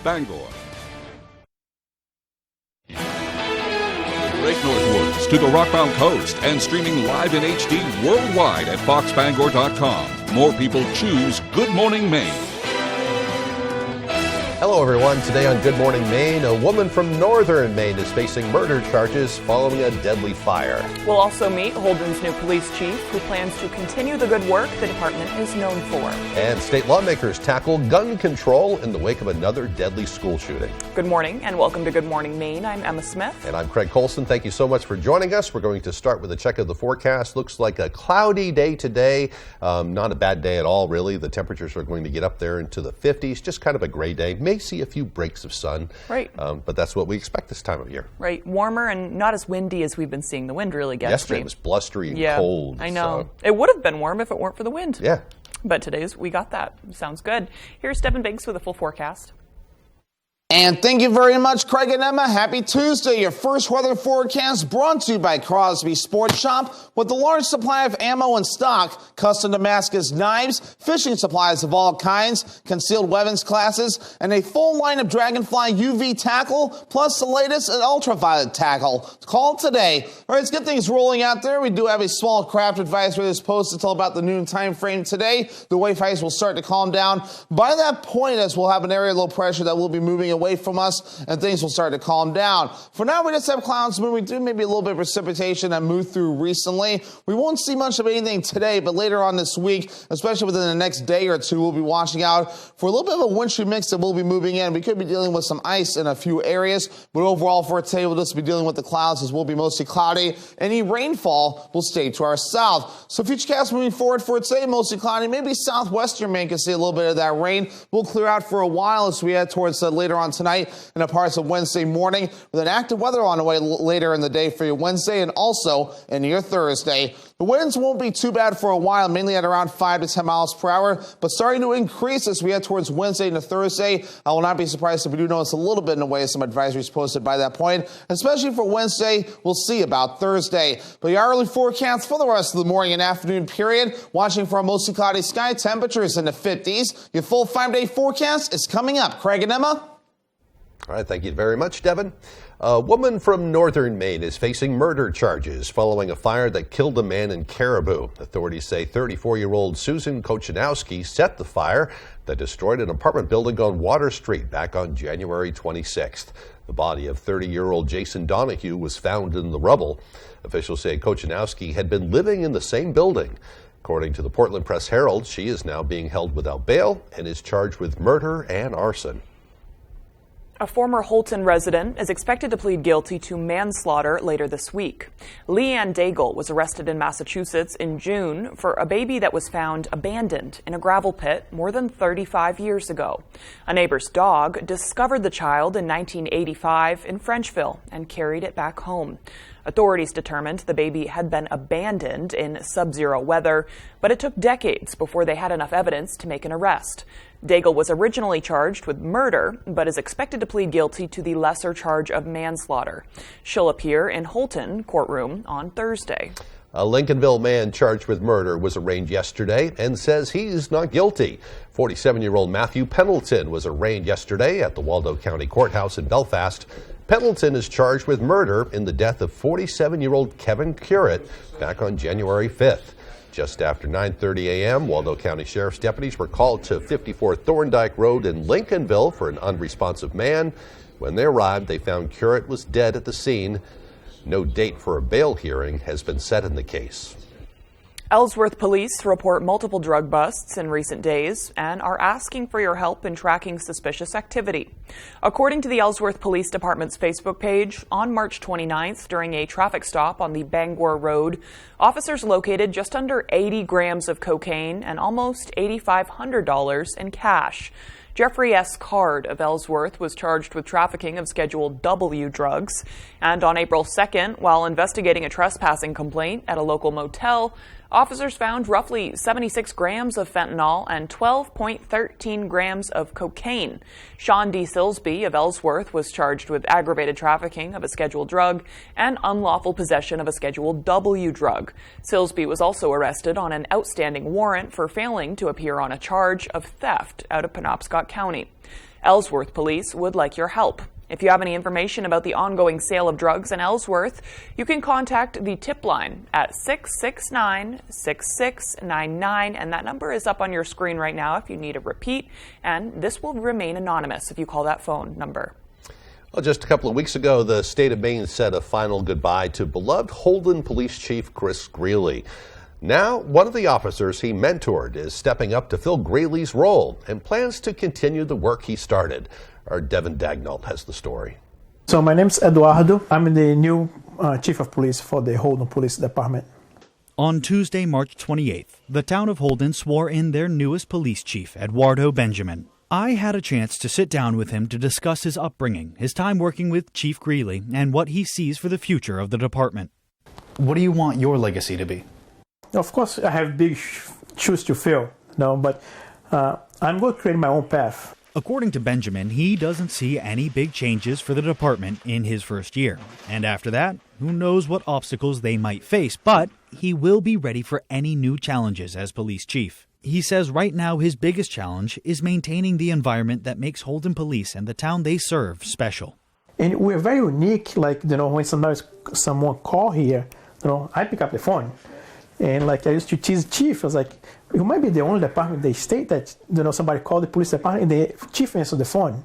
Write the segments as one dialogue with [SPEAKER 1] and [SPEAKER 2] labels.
[SPEAKER 1] Bangor. Great northwards to the rockbound coast and streaming live in HD worldwide at foxbangor.com. More people choose Good Morning Maine.
[SPEAKER 2] Hello, everyone. Today on Good Morning Maine, a woman from northern Maine is facing murder charges following a deadly fire.
[SPEAKER 3] We'll also meet Holden's new police chief, who plans to continue the good work the department is known for.
[SPEAKER 2] And state lawmakers tackle gun control in the wake of another deadly school shooting.
[SPEAKER 3] Good morning and welcome to Good Morning Maine. I'm Emma Smith.
[SPEAKER 2] And I'm Craig Colson. Thank you so much for joining us. We're going to start with a check of the forecast. Looks like a cloudy day today. Not a bad day at all, really. The temperatures are going to get up there into the 50s. Just kind of a gray day. May see a few breaks of sun.
[SPEAKER 3] Right.
[SPEAKER 2] But that's what we expect this time of year.
[SPEAKER 3] Right. Warmer and not as windy as we've been seeing. The wind really gets
[SPEAKER 2] Yesterday
[SPEAKER 3] me.
[SPEAKER 2] It was blustery and cold.
[SPEAKER 3] I know.
[SPEAKER 2] So.
[SPEAKER 3] It would have been warm if it weren't for the wind.
[SPEAKER 2] Yeah.
[SPEAKER 3] But today's, we got that. Sounds good. Here's Devin Biggs with a full forecast.
[SPEAKER 4] And thank you very much, Craig and Emma. Happy Tuesday. Your first weather forecast brought to you by Crosby Sports Shop with a large supply of ammo in stock, custom Damascus knives, fishing supplies of all kinds, concealed weapons classes, and a full line of Dragonfly UV tackle, plus the latest in ultraviolet tackle. Call today. All right, let's get things rolling out there. We do have a small craft advisory that's posted until about the noon time frame today. The wave heights will start to calm down. By that point, as we'll have an area of low pressure that will be moving away from us, and things will start to calm down. For now, we just have clouds moving. We do maybe a little bit of precipitation that moved through recently. We won't see much of anything today, but later on this week, especially within the next day or two, we'll be watching out for a little bit of a wintry mix that will be moving in. We could be dealing with some ice in a few areas, but overall for today, we'll just be dealing with the clouds as we'll be mostly cloudy. Any rainfall will stay to our south. So futurecast moving forward for today, mostly cloudy. Maybe southwestern Maine can see a little bit of that rain. We'll clear out for a while as we head towards later on tonight and a parts of Wednesday morning, with an active weather on the way later in the day for your Wednesday and also into your Thursday. The winds won't be too bad for a while, mainly at around 5 to 10 miles per hour, but starting to increase as we head towards Wednesday into Thursday. I will not be surprised if we do notice a little bit in the way of some advisories posted by that point, especially for Wednesday. We'll see about Thursday. But your early forecast for the rest of the morning and afternoon period, watching for a mostly cloudy sky, temperatures in the 50s. Your full 5-day forecast is coming up. Craig and Emma.
[SPEAKER 2] All right, thank you very much, Devin. A woman from northern Maine is facing murder charges following a fire that killed a man in Caribou. Authorities say 34-year-old Susan Kochanowski set the fire that destroyed an apartment building on Water Street back on January 26th. The body of 30-year-old Jason Donahue was found in the rubble. Officials say Kochanowski had been living in the same building. According to the Portland Press-Herald, she is now being held without bail and is charged with murder and arson.
[SPEAKER 3] A former Holton resident is expected to plead guilty to manslaughter later this week. Leanne Daigle was arrested in Massachusetts in June for a baby that was found abandoned in a gravel pit more than 35 years ago. A neighbor's dog discovered the child in 1985 in Frenchville and carried it back home. Authorities determined the baby had been abandoned in sub-zero weather, but it took decades before they had enough evidence to make an arrest. Daigle was originally charged with murder, but is expected to plead guilty to the lesser charge of manslaughter. She'll appear in Holton courtroom on Thursday.
[SPEAKER 2] A Lincolnville man charged with murder was arraigned yesterday and says he's not guilty. 47-year-old Matthew Pendleton was arraigned yesterday at the Waldo County Courthouse in Belfast. Pendleton is charged with murder in the death of 47-year-old Kevin Currett back on January 5th. Just after 9:30 a.m., Waldo County Sheriff's deputies were called to 54 Thorndike Road in Lincolnville for an unresponsive man. When they arrived, they found Currett was dead at the scene. No date for a bail hearing has been set in the case.
[SPEAKER 3] Ellsworth police report multiple drug busts in recent days and are asking for your help in tracking suspicious activity. According to the Ellsworth Police Department's Facebook page, on March 29th, during a traffic stop on the Bangor Road, officers located just under 80 grams of cocaine and almost $8,500 in cash. Jeffrey S. Card of Ellsworth was charged with trafficking of Schedule W drugs. And on April 2nd, while investigating a trespassing complaint at a local motel, officers found roughly 76 grams of fentanyl and 12.13 grams of cocaine. Sean D. Silsby of Ellsworth was charged with aggravated trafficking of a Schedule drug and unlawful possession of a Schedule W drug. Silsby was also arrested on an outstanding warrant for failing to appear on a charge of theft out of Penobscot County. Ellsworth Police would like your help. If you have any information about the ongoing sale of drugs in Ellsworth, you can contact the tip line at 669-6699, and that number is up on your screen right now if you need a repeat, and this will remain anonymous if you call that phone number.
[SPEAKER 2] Well, just a couple of weeks ago, the state of Maine said a final goodbye to beloved Holden Police Chief Chris Greeley. Now, one of the officers he mentored is stepping up to fill Greeley's role and plans to continue the work he started. Our Devin Dagnall has the story.
[SPEAKER 5] So my name's Eduardo. I'm the new chief of police for the Holden Police Department.
[SPEAKER 6] On Tuesday, March 28th, the town of Holden swore in their newest police chief, Eduardo Benjamin. I had a chance to sit down with him to discuss his upbringing, his time working with Chief Greeley, and what he sees for the future of the department. What do you want your legacy to be?
[SPEAKER 5] Of course, I have big shoes to fill, but I'm going to create my own path.
[SPEAKER 6] According to Benjamin, he doesn't see any big changes for the department in his first year. And after that, who knows what obstacles they might face, but he will be ready for any new challenges as police chief. He says right now his biggest challenge is maintaining the environment that makes Holden Police and the town they serve special.
[SPEAKER 5] And we're very unique, when sometimes someone call here, I pick up the phone. And I used to tease chief, I was like, you might be the only department in the state that, somebody called the police department and the chief answered the phone.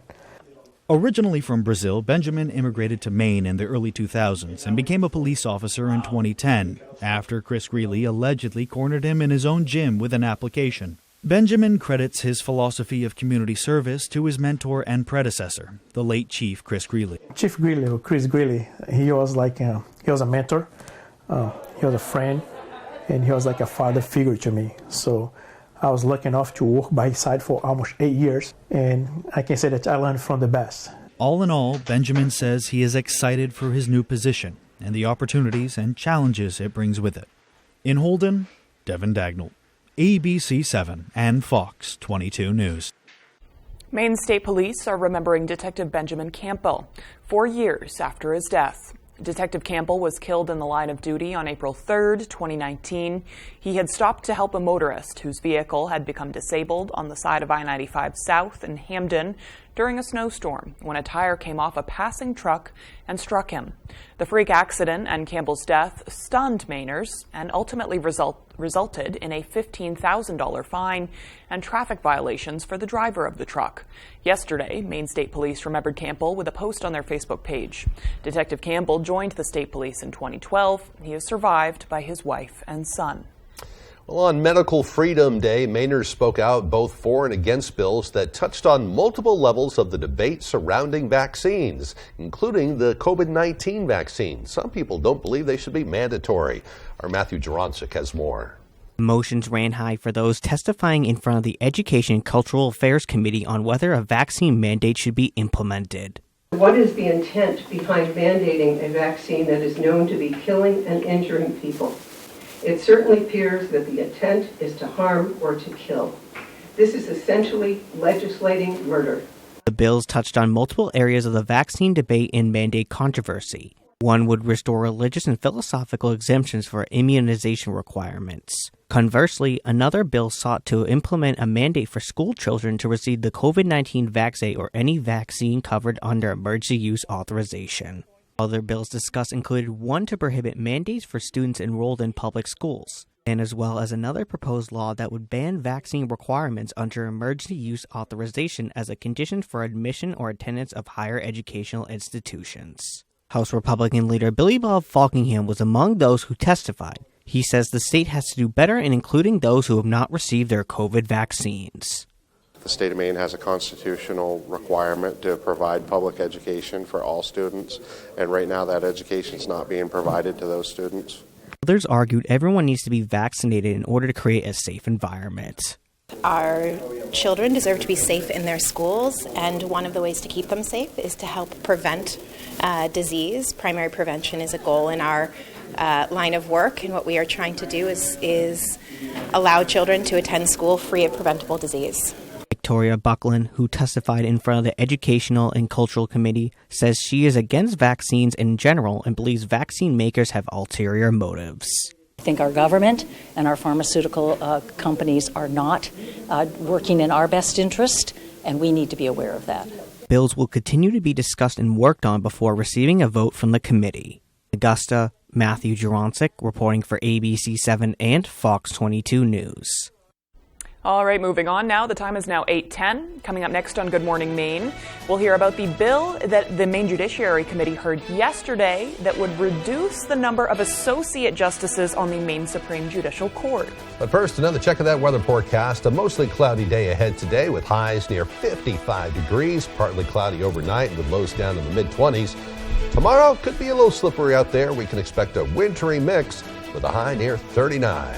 [SPEAKER 6] Originally from Brazil, Benjamin immigrated to Maine in the early 2000s and became a police officer in 2010, after Chris Greeley allegedly cornered him in his own gym with an application. Benjamin credits his philosophy of community service to his mentor and predecessor, the late Chief Chris Greeley.
[SPEAKER 5] Chief Greeley, or Chris Greeley, he was he was a mentor, he was a friend, and he was like a father figure to me. So I was lucky enough to work by his side for almost 8 years, and I can say that I learned from the best.
[SPEAKER 6] All in all, Benjamin says he is excited for his new position and the opportunities and challenges it brings with it. In Holden, Devin Dagnall, ABC 7 and Fox 22 News.
[SPEAKER 3] Maine State Police are remembering Detective Benjamin Campbell 4 years after his death. Detective Campbell was killed in the line of duty on April 3rd, 2019. He had stopped to help a motorist whose vehicle had become disabled on the side of I-95 South in Hamden during a snowstorm when a tire came off a passing truck and struck him. The freak accident and Campbell's death stunned Mainers and ultimately resulted in a $15,000 fine and traffic violations for the driver of the truck. Yesterday, Maine State Police remembered Campbell with a post on their Facebook page. Detective Campbell joined the state police in 2012. He is survived by his wife and son.
[SPEAKER 2] Well, on Medical Freedom Day, Mainers spoke out both for and against bills that touched on multiple levels of the debate surrounding vaccines, including the COVID-19 vaccine. Some people don't believe they should be mandatory. Our Matthew Jaroncic has more.
[SPEAKER 7] Motions ran high for those testifying in front of the Education and Cultural Affairs Committee on whether a vaccine mandate should be implemented.
[SPEAKER 8] What is the intent behind mandating a vaccine that is known to be killing and injuring people? It certainly appears that the intent is to harm or to kill. This is essentially legislating murder.
[SPEAKER 7] The bills touched on multiple areas of the vaccine debate and mandate controversy. One would restore religious and philosophical exemptions for immunization requirements. Conversely, another bill sought to implement a mandate for school children to receive the COVID-19 vaccine or any vaccine covered under emergency use authorization. Other bills discussed included one to prohibit mandates for students enrolled in public schools, and as well as another proposed law that would ban vaccine requirements under emergency use authorization as a condition for admission or attendance of higher educational institutions. House Republican leader Billy Bob Falkingham was among those who testified. He says the state has to do better in including those who have not received their COVID vaccines.
[SPEAKER 9] The state of Maine has a constitutional requirement to provide public education for all students, and right now that education is not being provided to those students.
[SPEAKER 7] Others argued everyone needs to be vaccinated in order to create a safe environment.
[SPEAKER 10] Our children deserve to be safe in their schools, and one of the ways to keep them safe is to help prevent disease. Primary prevention is a goal in our line of work, and what we are trying to do is allow children to attend school free of preventable disease.
[SPEAKER 7] Victoria Buckland, who testified in front of the Educational and Cultural Committee, says she is against vaccines in general and believes vaccine makers have ulterior motives.
[SPEAKER 11] I think our government and our pharmaceutical companies are not working in our best interest and we need to be aware of that.
[SPEAKER 7] Bills will continue to be discussed and worked on before receiving a vote from the committee. Augusta, Matthew Juronsik reporting for ABC 7 and Fox 22 News.
[SPEAKER 3] All right, moving on now. The time is now 8:10. Coming up next on Good Morning Maine, we'll hear about the bill that the Maine Judiciary Committee heard yesterday that would reduce the number of associate justices on the Maine Supreme Judicial Court.
[SPEAKER 2] But first, another check of that weather forecast. A mostly cloudy day ahead today with highs near 55 degrees, partly cloudy overnight with lows down in the mid-20s. Tomorrow could be a little slippery out there. We can expect a wintry mix with a high near 39.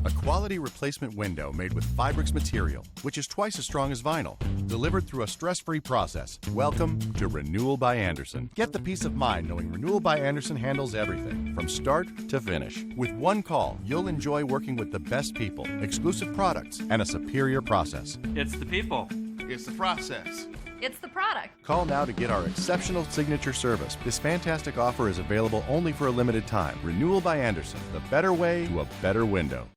[SPEAKER 12] A quality replacement window made with Fibrix material, which is twice as strong as vinyl, delivered through a stress-free process. Welcome to Renewal by Andersen. Get the peace of mind knowing Renewal by Andersen handles everything, from start to finish. With one call, you'll enjoy working with the best people, exclusive products, and a superior process.
[SPEAKER 13] It's the people.
[SPEAKER 12] It's the process.
[SPEAKER 14] It's the product.
[SPEAKER 12] Call now to get our exceptional signature service. This fantastic offer is available only for a limited time. Renewal by Andersen, the better way to a better window.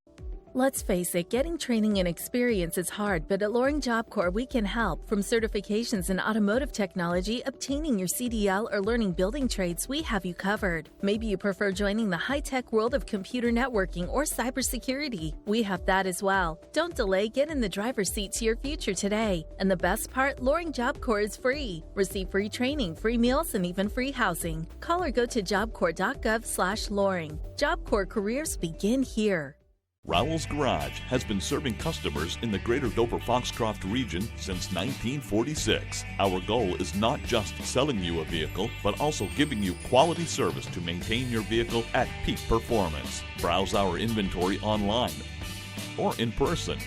[SPEAKER 14] Let's face it, getting training and experience is hard, but at Loring Job Corps we can help. From certifications in automotive technology, obtaining your CDL, or learning building trades, we have you covered. Maybe you prefer joining the high-tech world of computer networking or cybersecurity. We have that as well. Don't delay, get in the driver's seat to your future today. And the best part, Loring Job Corps is free. Receive free training, free meals, and even free housing. Call or go to jobcorps.gov/Loring. Job Corps careers begin here.
[SPEAKER 15] Rowell's Garage has been serving customers in the greater Dover-Foxcroft region since 1946. Our goal is not just selling you a vehicle, but also giving you quality service to maintain your vehicle at peak performance. Browse our inventory online or in person.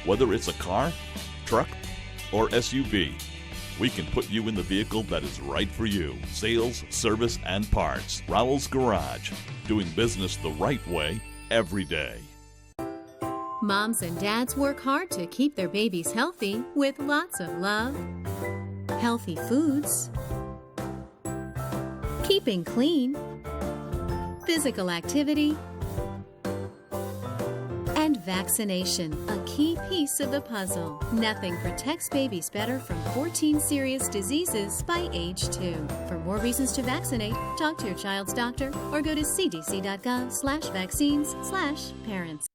[SPEAKER 15] Whether it's a car, truck, or SUV, we can put you in the vehicle that is right for you. Sales, service, and parts. Rowell's Garage. Doing business the right way every day.
[SPEAKER 16] Moms and dads work hard to keep their babies healthy with lots of love, healthy foods, keeping clean, physical activity, and vaccination, a key piece of the puzzle. Nothing protects babies better from 14 serious diseases by age 2. For more reasons to vaccinate, talk to your child's doctor or go to cdc.gov/vaccines/parents.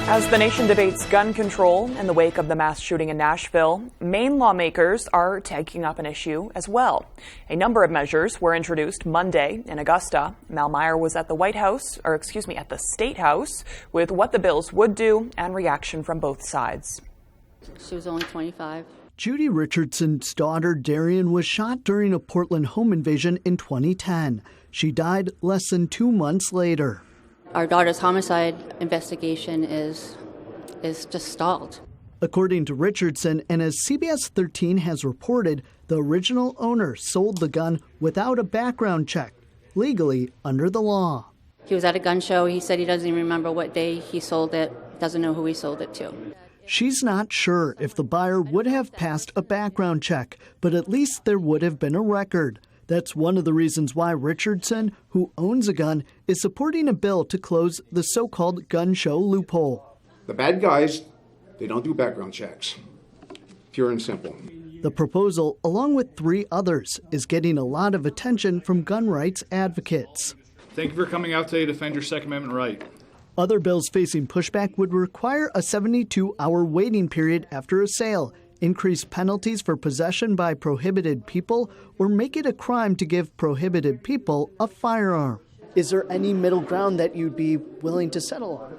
[SPEAKER 3] As the nation debates gun control in the wake of the mass shooting in Nashville, Maine lawmakers are taking up an issue as well. A number of measures were introduced Monday in Augusta. Mal Meyer was at the at the State House with what the bills would do and reaction from both sides.
[SPEAKER 17] She was only 25.
[SPEAKER 18] Judy Richardson's daughter, Darian, was shot during a Portland home invasion in 2010. She died less than 2 months later.
[SPEAKER 17] Our daughter's homicide investigation is just stalled.
[SPEAKER 18] According to Richardson, and as CBS 13 has reported, the original owner sold the gun without a background check, legally under the law.
[SPEAKER 17] He was at a gun show. He said he doesn't even remember what day he sold it, doesn't know who he sold it to.
[SPEAKER 18] She's not sure if the buyer would have passed a background check, but at least there would have been a record. That's one of the reasons why Richardson, who owns a gun, is supporting a bill to close the so-called gun show loophole.
[SPEAKER 19] The bad guys, they don't do background checks. Pure and simple.
[SPEAKER 18] The proposal, along with 3 others, is getting a lot of attention from gun rights advocates.
[SPEAKER 20] Thank you for coming out today to defend your Second Amendment right.
[SPEAKER 18] Other bills facing pushback would require a 72-hour waiting period after a sale, increase penalties for possession by prohibited people, or make it a crime to give prohibited people a firearm. Is there any middle ground that you'd be willing to settle on?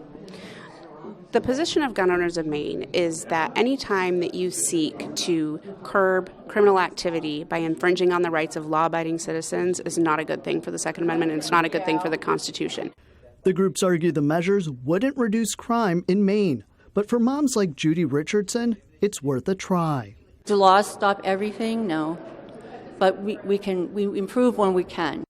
[SPEAKER 21] The position of gun owners of Maine is that any time that you seek to curb criminal activity by infringing on the rights of law-abiding citizens is not a good thing for the Second Amendment, and it's not a good thing for the Constitution.
[SPEAKER 18] The groups argue the measures wouldn't reduce crime in Maine, but for moms like Judy Richardson, it's worth a try.
[SPEAKER 17] Do laws stop everything? No. But we improve when we can.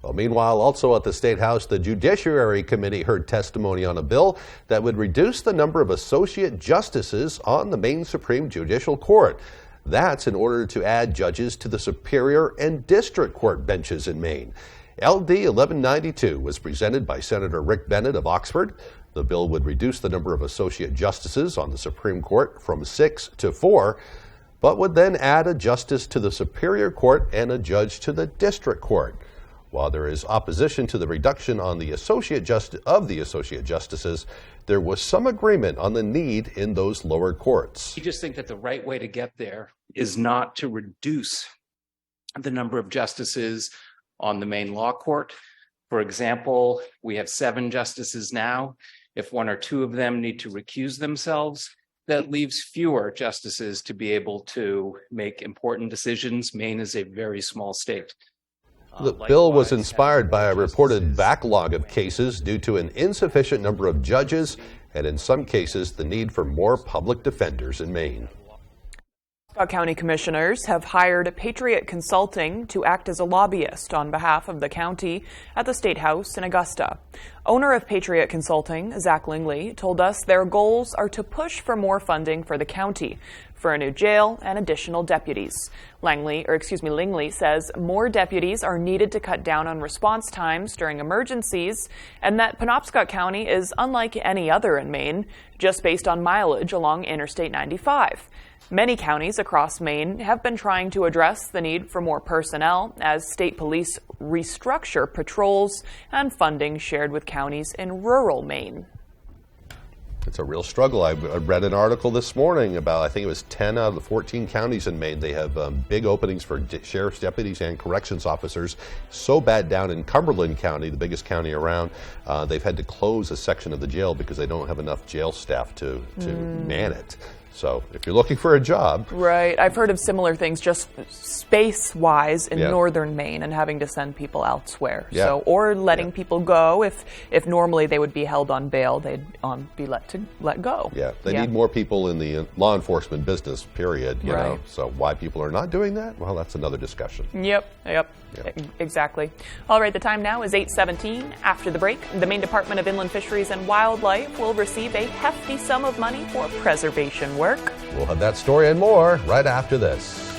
[SPEAKER 2] Well, meanwhile, also at the State House, the Judiciary Committee heard testimony on a bill that would reduce the number of associate justices on the Maine Supreme Judicial Court. That's in order to add judges to the Superior and District Court benches in Maine. LD 1192 was presented by Senator Rick Bennett of Oxford. The bill would reduce the number of associate justices on the Supreme Court from 6 to 4, but would then add a justice to the Superior Court and a judge to the District Court. While there is opposition to the reduction on the associate justices, there was some agreement on the need in those lower courts.
[SPEAKER 11] We just think that the right way to get there is not to reduce the number of justices on the Maine Law Court. For example, we have 7 justices now. If 1 or 2 of them need to recuse themselves, that leaves fewer justices to be able to make important decisions. Maine is a very small state.
[SPEAKER 2] The bill was inspired by a reported backlog of cases due to an insufficient number of judges and, in some cases, the need for more public defenders in Maine.
[SPEAKER 3] Scott County Commissioners have hired Patriot Consulting to act as a lobbyist on behalf of the county at the State House in Augusta. Owner of Patriot Consulting, Zach Lingley, told us their goals are to push for more funding for the county, for a new jail and additional deputies. Lingley says more deputies are needed to cut down on response times during emergencies, and that Penobscot County is unlike any other in Maine, just based on mileage along Interstate 95. Many counties across Maine have been trying to address the need for more personnel as state police restructure patrols and funding shared with counties in rural Maine.
[SPEAKER 2] It's a real struggle. I read an article this morning about, I think it was 10 out of the 14 counties in Maine. They have big openings for sheriff's deputies and corrections officers. So bad down in Cumberland County, the biggest county around, they've had to close a section of the jail because they don't have enough jail staff to man it. So if you're looking for a job.
[SPEAKER 3] Right. I've heard of similar things just space-wise in northern Maine and having to send people elsewhere.
[SPEAKER 2] Yeah.
[SPEAKER 3] So, or letting people go. If normally they would be held on bail, they'd be let go.
[SPEAKER 2] Yeah. They need more people in the law enforcement business, period. You know. So why people are not doing that? Well, that's another discussion.
[SPEAKER 3] Yep. Exactly. All right, the time now is 8:17. After the break, the Maine Department of Inland Fisheries and Wildlife will receive a hefty sum of money for preservation work.
[SPEAKER 2] We'll have that story and more right after this.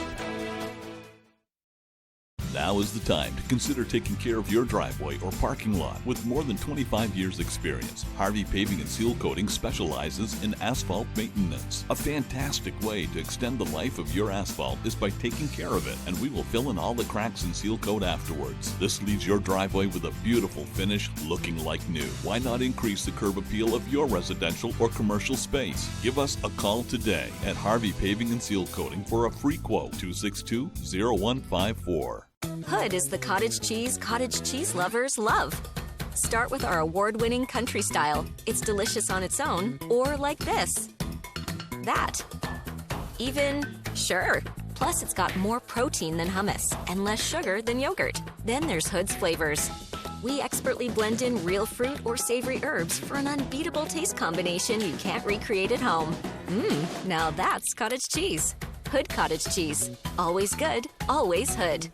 [SPEAKER 15] Now is the time to consider taking care of your driveway or parking lot. With more than 25 years experience, Harvey Paving and Seal Coating specializes in asphalt maintenance. A fantastic way to extend the life of your asphalt is by taking care of it, and we will fill in all the cracks and seal coat afterwards. This leaves your driveway with a beautiful finish looking like new. Why not increase the curb appeal of your residential or commercial space? Give us a call today at Harvey Paving and Seal Coating for a free quote, 262-0154.
[SPEAKER 13] Hood is the cottage cheese lovers love. Start with our award-winning country style. It's delicious on its own, or like this. That. Even, sure. Plus, it's got more protein than hummus and less sugar than yogurt. Then there's Hood's flavors. We expertly blend in real fruit or savory herbs for an unbeatable taste combination you can't recreate at home. Now that's cottage cheese. Hood cottage cheese. Always good, always Hood.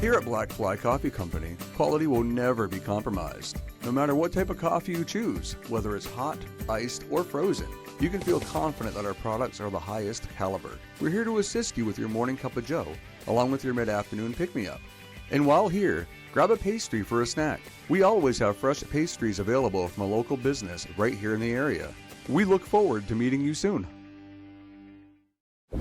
[SPEAKER 22] Here at Black Fly Coffee Company, quality will never be compromised. No matter what type of coffee you choose, whether it's hot, iced, or frozen, you can feel confident that our products are the highest caliber. We're here to assist you with your morning cup of joe, along with your mid-afternoon pick-me-up. And while here, grab a pastry for a snack. We always have fresh pastries available from a local business right here in the area. We look forward to meeting you soon.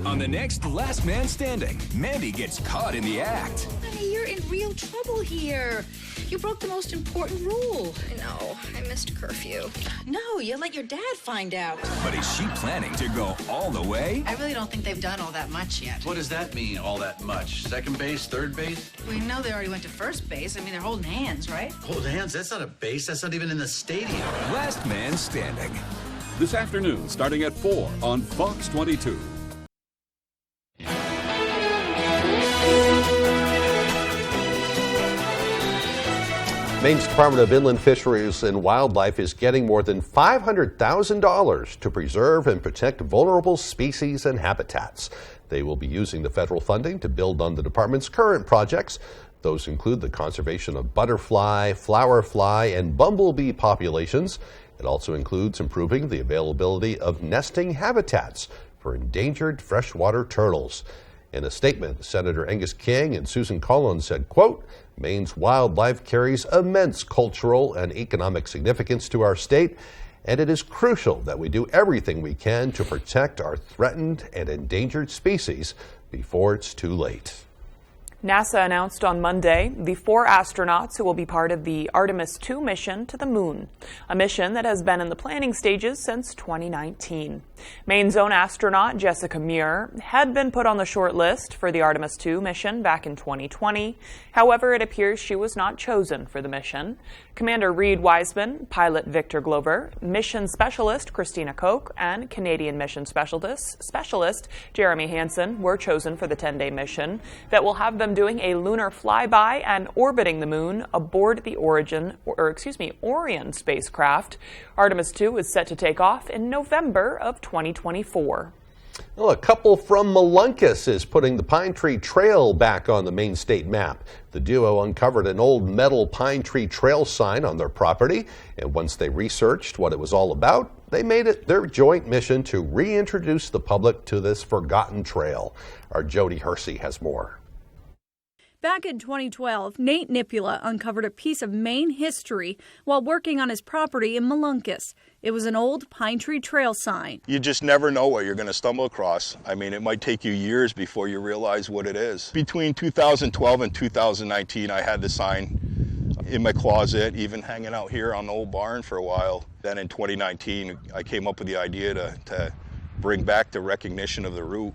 [SPEAKER 23] On the next Last Man Standing, Mandy gets caught in the act.
[SPEAKER 24] Honey, you're in real trouble here. You broke the most important rule.
[SPEAKER 25] I know. I missed curfew.
[SPEAKER 24] No, you let your dad find out.
[SPEAKER 23] But is she planning to go all the way?
[SPEAKER 24] I really don't think they've done all that much yet.
[SPEAKER 26] What does that mean, all that much? Second base, third base?
[SPEAKER 24] We know they already went to first base. I mean, they're holding hands, right?
[SPEAKER 26] Hold hands? That's not a base. That's not even in the stadium.
[SPEAKER 23] Last Man Standing.
[SPEAKER 1] This afternoon, starting at 4 on Fox 22.
[SPEAKER 2] Maine's Department of Inland Fisheries and Wildlife is getting more than $500,000 to preserve and protect vulnerable species and habitats. They will be using the federal funding to build on the department's current projects. Those include the conservation of butterfly, flower fly, and bumblebee populations. It also includes improving the availability of nesting habitats for endangered freshwater turtles. In a statement, Senator Angus King and Susan Collins said, quote, Maine's wildlife carries immense cultural and economic significance to our state, and it is crucial that we do everything we can to protect our threatened and endangered species before it's too late.
[SPEAKER 3] NASA announced on Monday the 4 astronauts who will be part of the Artemis II mission to the moon, a mission that has been in the planning stages since 2019. Maine's own astronaut Jessica Muir had been put on the short list for the Artemis II mission back in 2020. However, it appears she was not chosen for the mission. Commander Reed Wiseman, pilot Victor Glover, mission specialist Christina Koch, and Canadian mission specialist Jeremy Hansen were chosen for the 10-day mission that will have them doing a lunar flyby and orbiting the moon aboard the Orion spacecraft. Artemis II is set to take off in November of 2024.
[SPEAKER 2] Well, a couple from Molunkus is putting the Pine Tree Trail back on the Maine state map. The duo uncovered an old metal Pine Tree Trail sign on their property, and once they researched what it was all about, they made it their joint mission to reintroduce the public to this forgotten trail. Our Jody Hersey has more.
[SPEAKER 4] Back in 2012, Nate Nipula uncovered a piece of Maine history while working on his property in Molunkus. It was an old Pine Tree Trail sign.
[SPEAKER 5] You just never know what you're going to stumble across. I mean, it might take you years before you realize what it is. Between 2012 and 2019, I had the sign in my closet, even hanging out here on the old barn for a while. Then in 2019, I came up with the idea to bring back the recognition of the route.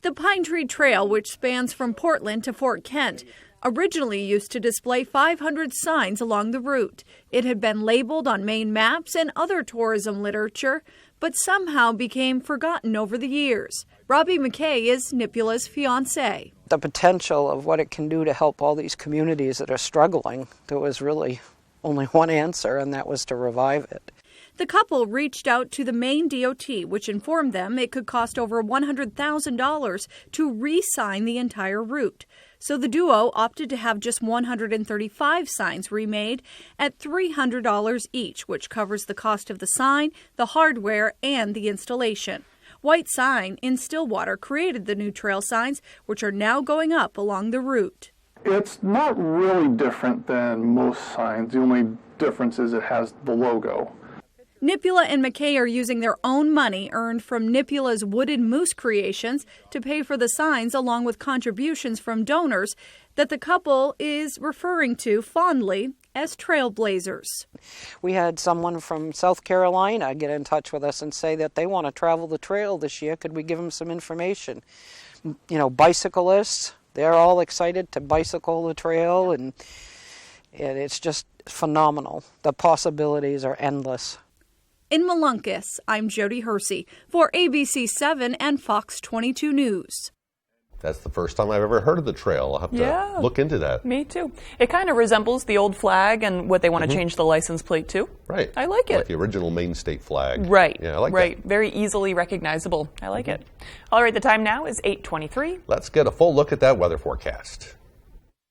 [SPEAKER 4] The Pine Tree Trail, which spans from Portland to Fort Kent, originally used to display 500 signs along the route. It had been labeled on Maine maps and other tourism literature, but somehow became forgotten over the years. Robbie McKay is Nipula's fiancé.
[SPEAKER 6] The potential of what it can do to help all these communities that are struggling, there was really only one answer, and that was to revive it.
[SPEAKER 4] The couple reached out to the Maine DOT, which informed them it could cost over $100,000 to re-sign the entire route. So the duo opted to have just 135 signs remade at $300 each, which covers the cost of the sign, the hardware, and the installation. White Sign in Stillwater created the new trail signs, which are now going up along the route.
[SPEAKER 8] It's not really different than most signs. The only difference is it has the logo.
[SPEAKER 4] Nipula and McKay are using their own money earned from Nipula's Wooded Moose creations to pay for the signs, along with contributions from donors that the couple is referring to fondly as trailblazers.
[SPEAKER 6] We had someone from South Carolina get in touch with us and say that they want to travel the trail this year. Could we give them some information? You know, bicyclists, they're all excited to bicycle the trail, and it's just phenomenal. The possibilities are endless.
[SPEAKER 4] In Molunkus, I'm Jody Hersey for ABC 7 and Fox 22 News.
[SPEAKER 2] That's the first time I've ever heard of the trail. I'll have to look into that.
[SPEAKER 3] Me too. It kind of resembles the old flag and what they want to change the license plate to.
[SPEAKER 2] Right.
[SPEAKER 3] I like it.
[SPEAKER 2] Like the original Maine state flag.
[SPEAKER 3] Right.
[SPEAKER 2] Yeah, I like
[SPEAKER 3] that.
[SPEAKER 2] that.
[SPEAKER 3] Very easily recognizable. I like it. All right, the time now is 8:23.
[SPEAKER 2] Let's get a full look at that weather forecast.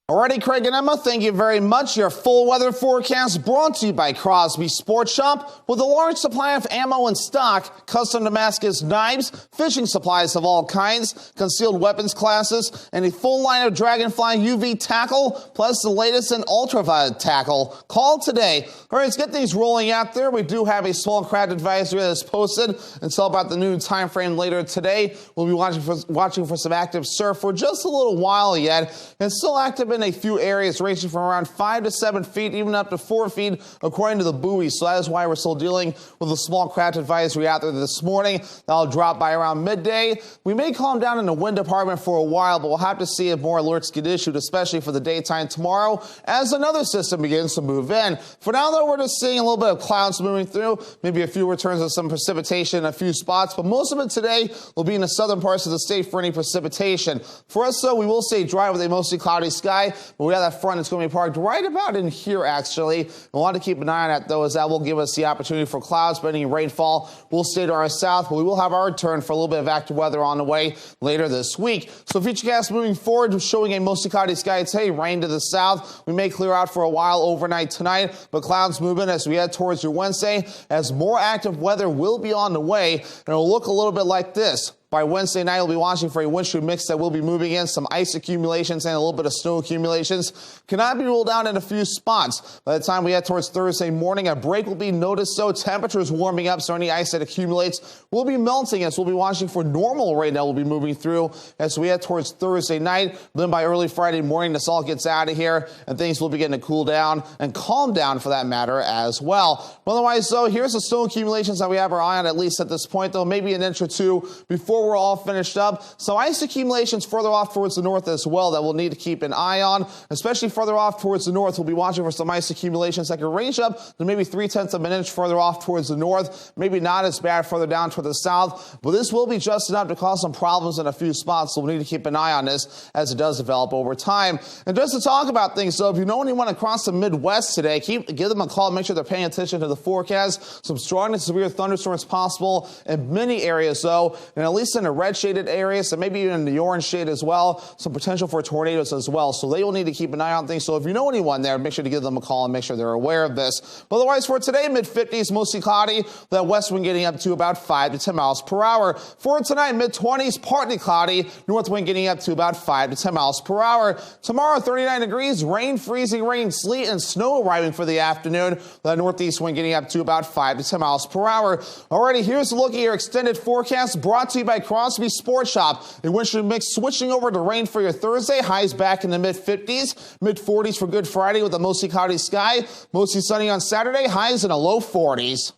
[SPEAKER 9] Alrighty, Craig and Emma, thank you very much. Your full weather forecast brought to you by Crosby Sports Shop. With a large supply of ammo in stock, custom Damascus knives, fishing supplies of all kinds, concealed weapons classes, and a full line of Dragonfly UV tackle, plus the latest in ultraviolet tackle. Call today. All right, let's get things rolling out there. We do have a small craft advisory that is posted until about the noon time frame later today. We'll be watching for some active surf for just a little while yet, and still active in a few areas ranging from around 5 to 7 feet, even up to 4 feet, according to the buoy. So that is why we're still dealing with a small craft advisory out there this morning. That'll drop by around midday. We may calm down in the wind department for a while, but we'll have to see if more alerts get issued, especially for the daytime tomorrow, as another system begins to move in. For now, though, we're just seeing a little bit of clouds moving through, maybe a few returns of some precipitation in a few spots, but most of it today will be in the southern parts of the state for any precipitation. For us, though, we will stay dry with a mostly cloudy sky. sky, but we have that front that's going to be parked right about in here, actually. We'll want to keep an eye on that, though, as that will give us the opportunity for clouds, but any rainfall will stay to our south, but we will have our turn for a little bit of active weather on the way later this week. So Futurecast moving forward, showing a mostly cloudy sky today, rain to the south. We may clear out for a while overnight tonight, but clouds moving as we head towards your Wednesday, as more active weather will be on the way, and it'll look a little bit like this. By Wednesday night, we'll be watching for a wind shear mix that will be moving in, some ice accumulations and a little bit of snow accumulations. Cannot be ruled out in a few spots. By the time we head towards Thursday morning, a break will be noticed, so temperatures warming up, so any ice that accumulates will be melting as we'll be watching for normal rain that will be moving through as we head towards Thursday night. Then by early Friday morning, this all gets out of here and things will begin to cool down and calm down for that matter as well. But otherwise, though, here's the snow accumulations that we have our eye on, at least at this point, though, maybe an inch or two before we're all finished up. Some ice accumulations further off towards the north as well that we'll need to keep an eye on, especially further off towards the north. We'll be watching for some ice accumulations that can range up to maybe 0.3 of an inch further off towards the north. Maybe not as bad further down toward the south, but this will be just enough to cause some problems in a few spots, so we'll need to keep an eye on this as it does develop over time. And just to talk about things, so if you know anyone across the Midwest today, give them a call, make sure they're paying attention to the forecast. Some strong and severe thunderstorms possible in many areas, though, and at least in the red shaded areas, and maybe even in the orange shade as well, some potential for tornadoes as well. So they will need to keep an eye on things. So if you know anyone there, make sure to give them a call and make sure they're aware of this. But otherwise, for today, mid-50s, mostly cloudy. That west wind getting up to about 5 to 10 miles per hour. For tonight, mid-20s, partly cloudy. North wind getting up to about 5 to 10 miles per hour. Tomorrow, 39 degrees, rain, freezing rain, sleet, and snow arriving for the afternoon. The northeast wind getting up to about 5 to 10 miles per hour. Alrighty, here's a look at your extended forecast brought to you by Crosby Sports Shop. A wind shear mix switching over to rain for your Thursday. Highs back in the mid-50s, mid-40s for Good Friday with a mostly cloudy sky. Mostly sunny on Saturday. Highs in the low 40s.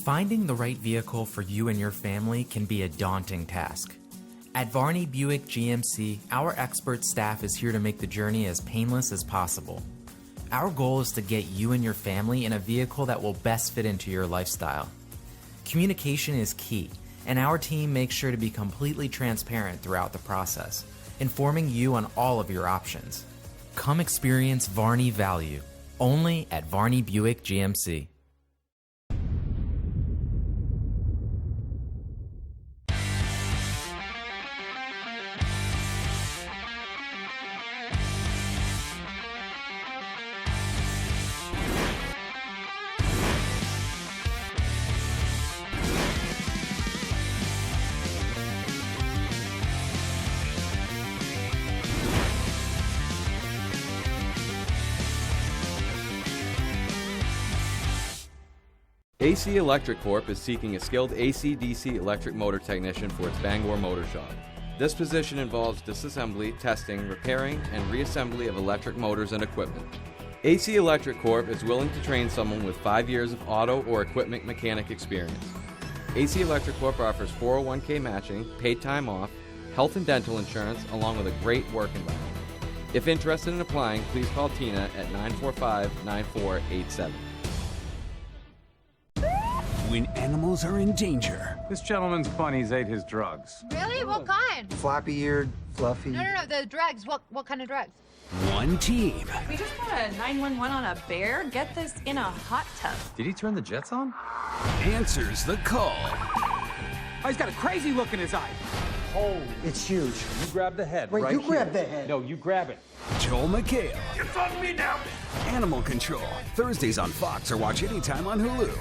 [SPEAKER 7] Finding the right vehicle for you and your family can be a daunting task. At Varney Buick GMC, our expert staff is here to make the journey as painless as possible. Our goal is to get you and your family in a vehicle that will best fit into your lifestyle. Communication is key, and our team makes sure to be completely transparent throughout the process, informing you on all of your options. Come experience Varney value, only at Varney Buick GMC.
[SPEAKER 10] AC Electric Corp is seeking a skilled AC/DC electric motor technician for its Bangor motor shop. This position involves disassembly, testing, repairing, and reassembly of electric motors and equipment. AC Electric Corp is willing to train someone with 5 years of auto or equipment mechanic experience. AC Electric Corp offers 401k matching, paid time off, health and dental insurance, along with a great work environment. If interested in applying, please call Tina at 945-9487.
[SPEAKER 23] When animals are in danger.
[SPEAKER 12] This gentleman's bunnies ate his drugs.
[SPEAKER 14] Really? What kind?
[SPEAKER 12] Floppy-eared, fluffy.
[SPEAKER 14] No, the drugs. What kind of drugs?
[SPEAKER 23] One team.
[SPEAKER 16] We just got a 911 on a bear. Get this in a hot tub.
[SPEAKER 12] Did he turn the jets on?
[SPEAKER 23] Answers the call.
[SPEAKER 12] Oh, he's got a crazy look in his eye. Oh, it's huge. You grab the head.
[SPEAKER 19] Wait,
[SPEAKER 12] right
[SPEAKER 19] you
[SPEAKER 12] here.
[SPEAKER 19] grab the head.
[SPEAKER 12] No, you grab it.
[SPEAKER 23] Joel McHale.
[SPEAKER 12] You're fucking me now.
[SPEAKER 23] Animal Control. Thursdays on Fox or watch anytime on Hulu.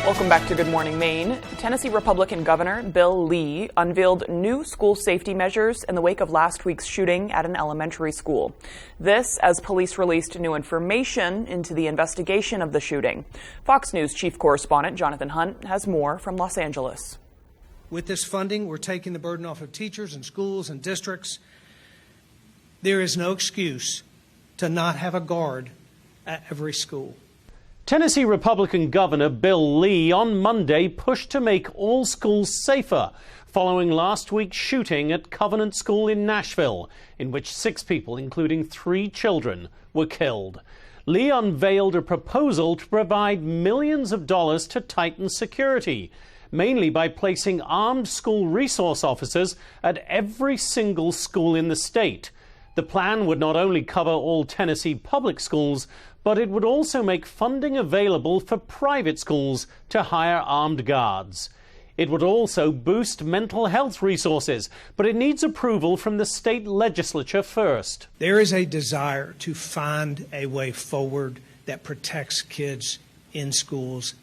[SPEAKER 3] Welcome back to Good Morning Maine. Tennessee Republican Governor Bill Lee unveiled new school safety measures in the wake of last week's shooting at an elementary school. This as police released new information into the investigation of the shooting. Fox News chief correspondent Jonathan Hunt has more from Los Angeles.
[SPEAKER 27] With this funding, we're taking the burden off of teachers and schools and districts. There is no excuse to not have a guard at every school.
[SPEAKER 28] Tennessee Republican Governor Bill Lee on Monday pushed to make all schools safer following last week's shooting at Covenant School in Nashville, in which 6 people, including 3 children, were killed. Lee unveiled a proposal to provide millions of dollars to tighten security, mainly by placing armed school resource officers at every single school in the state. The plan would not only cover all Tennessee public schools, but it would also make funding available for private schools to hire armed guards. It would also boost mental health resources, but it needs approval from the state legislature first.
[SPEAKER 27] There is a desire to find a way forward that protects kids in schools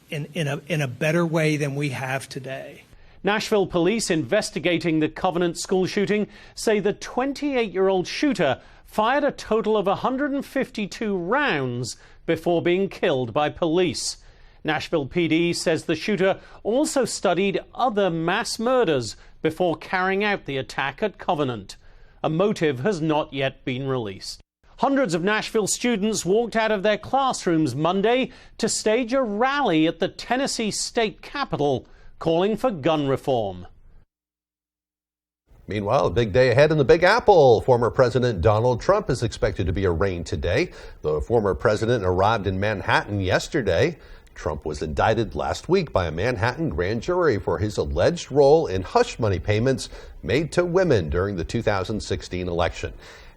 [SPEAKER 27] in a better way than we have today.
[SPEAKER 28] Nashville police investigating the Covenant school shooting say the 28-year-old shooter fired a total of 152 rounds before being killed by police. Nashville PD says the shooter also studied other mass murders before carrying out the attack at Covenant. A motive has not yet been released. Hundreds of Nashville students walked out of their classrooms Monday to stage a rally at the Tennessee state capitol, calling for gun reform.
[SPEAKER 2] Meanwhile, a big day ahead in the Big Apple. Former President Donald Trump is expected to be arraigned today. The former president arrived in Manhattan yesterday. Trump was indicted last week by a Manhattan grand jury for his alleged role in hush money payments made to women during the 2016 election.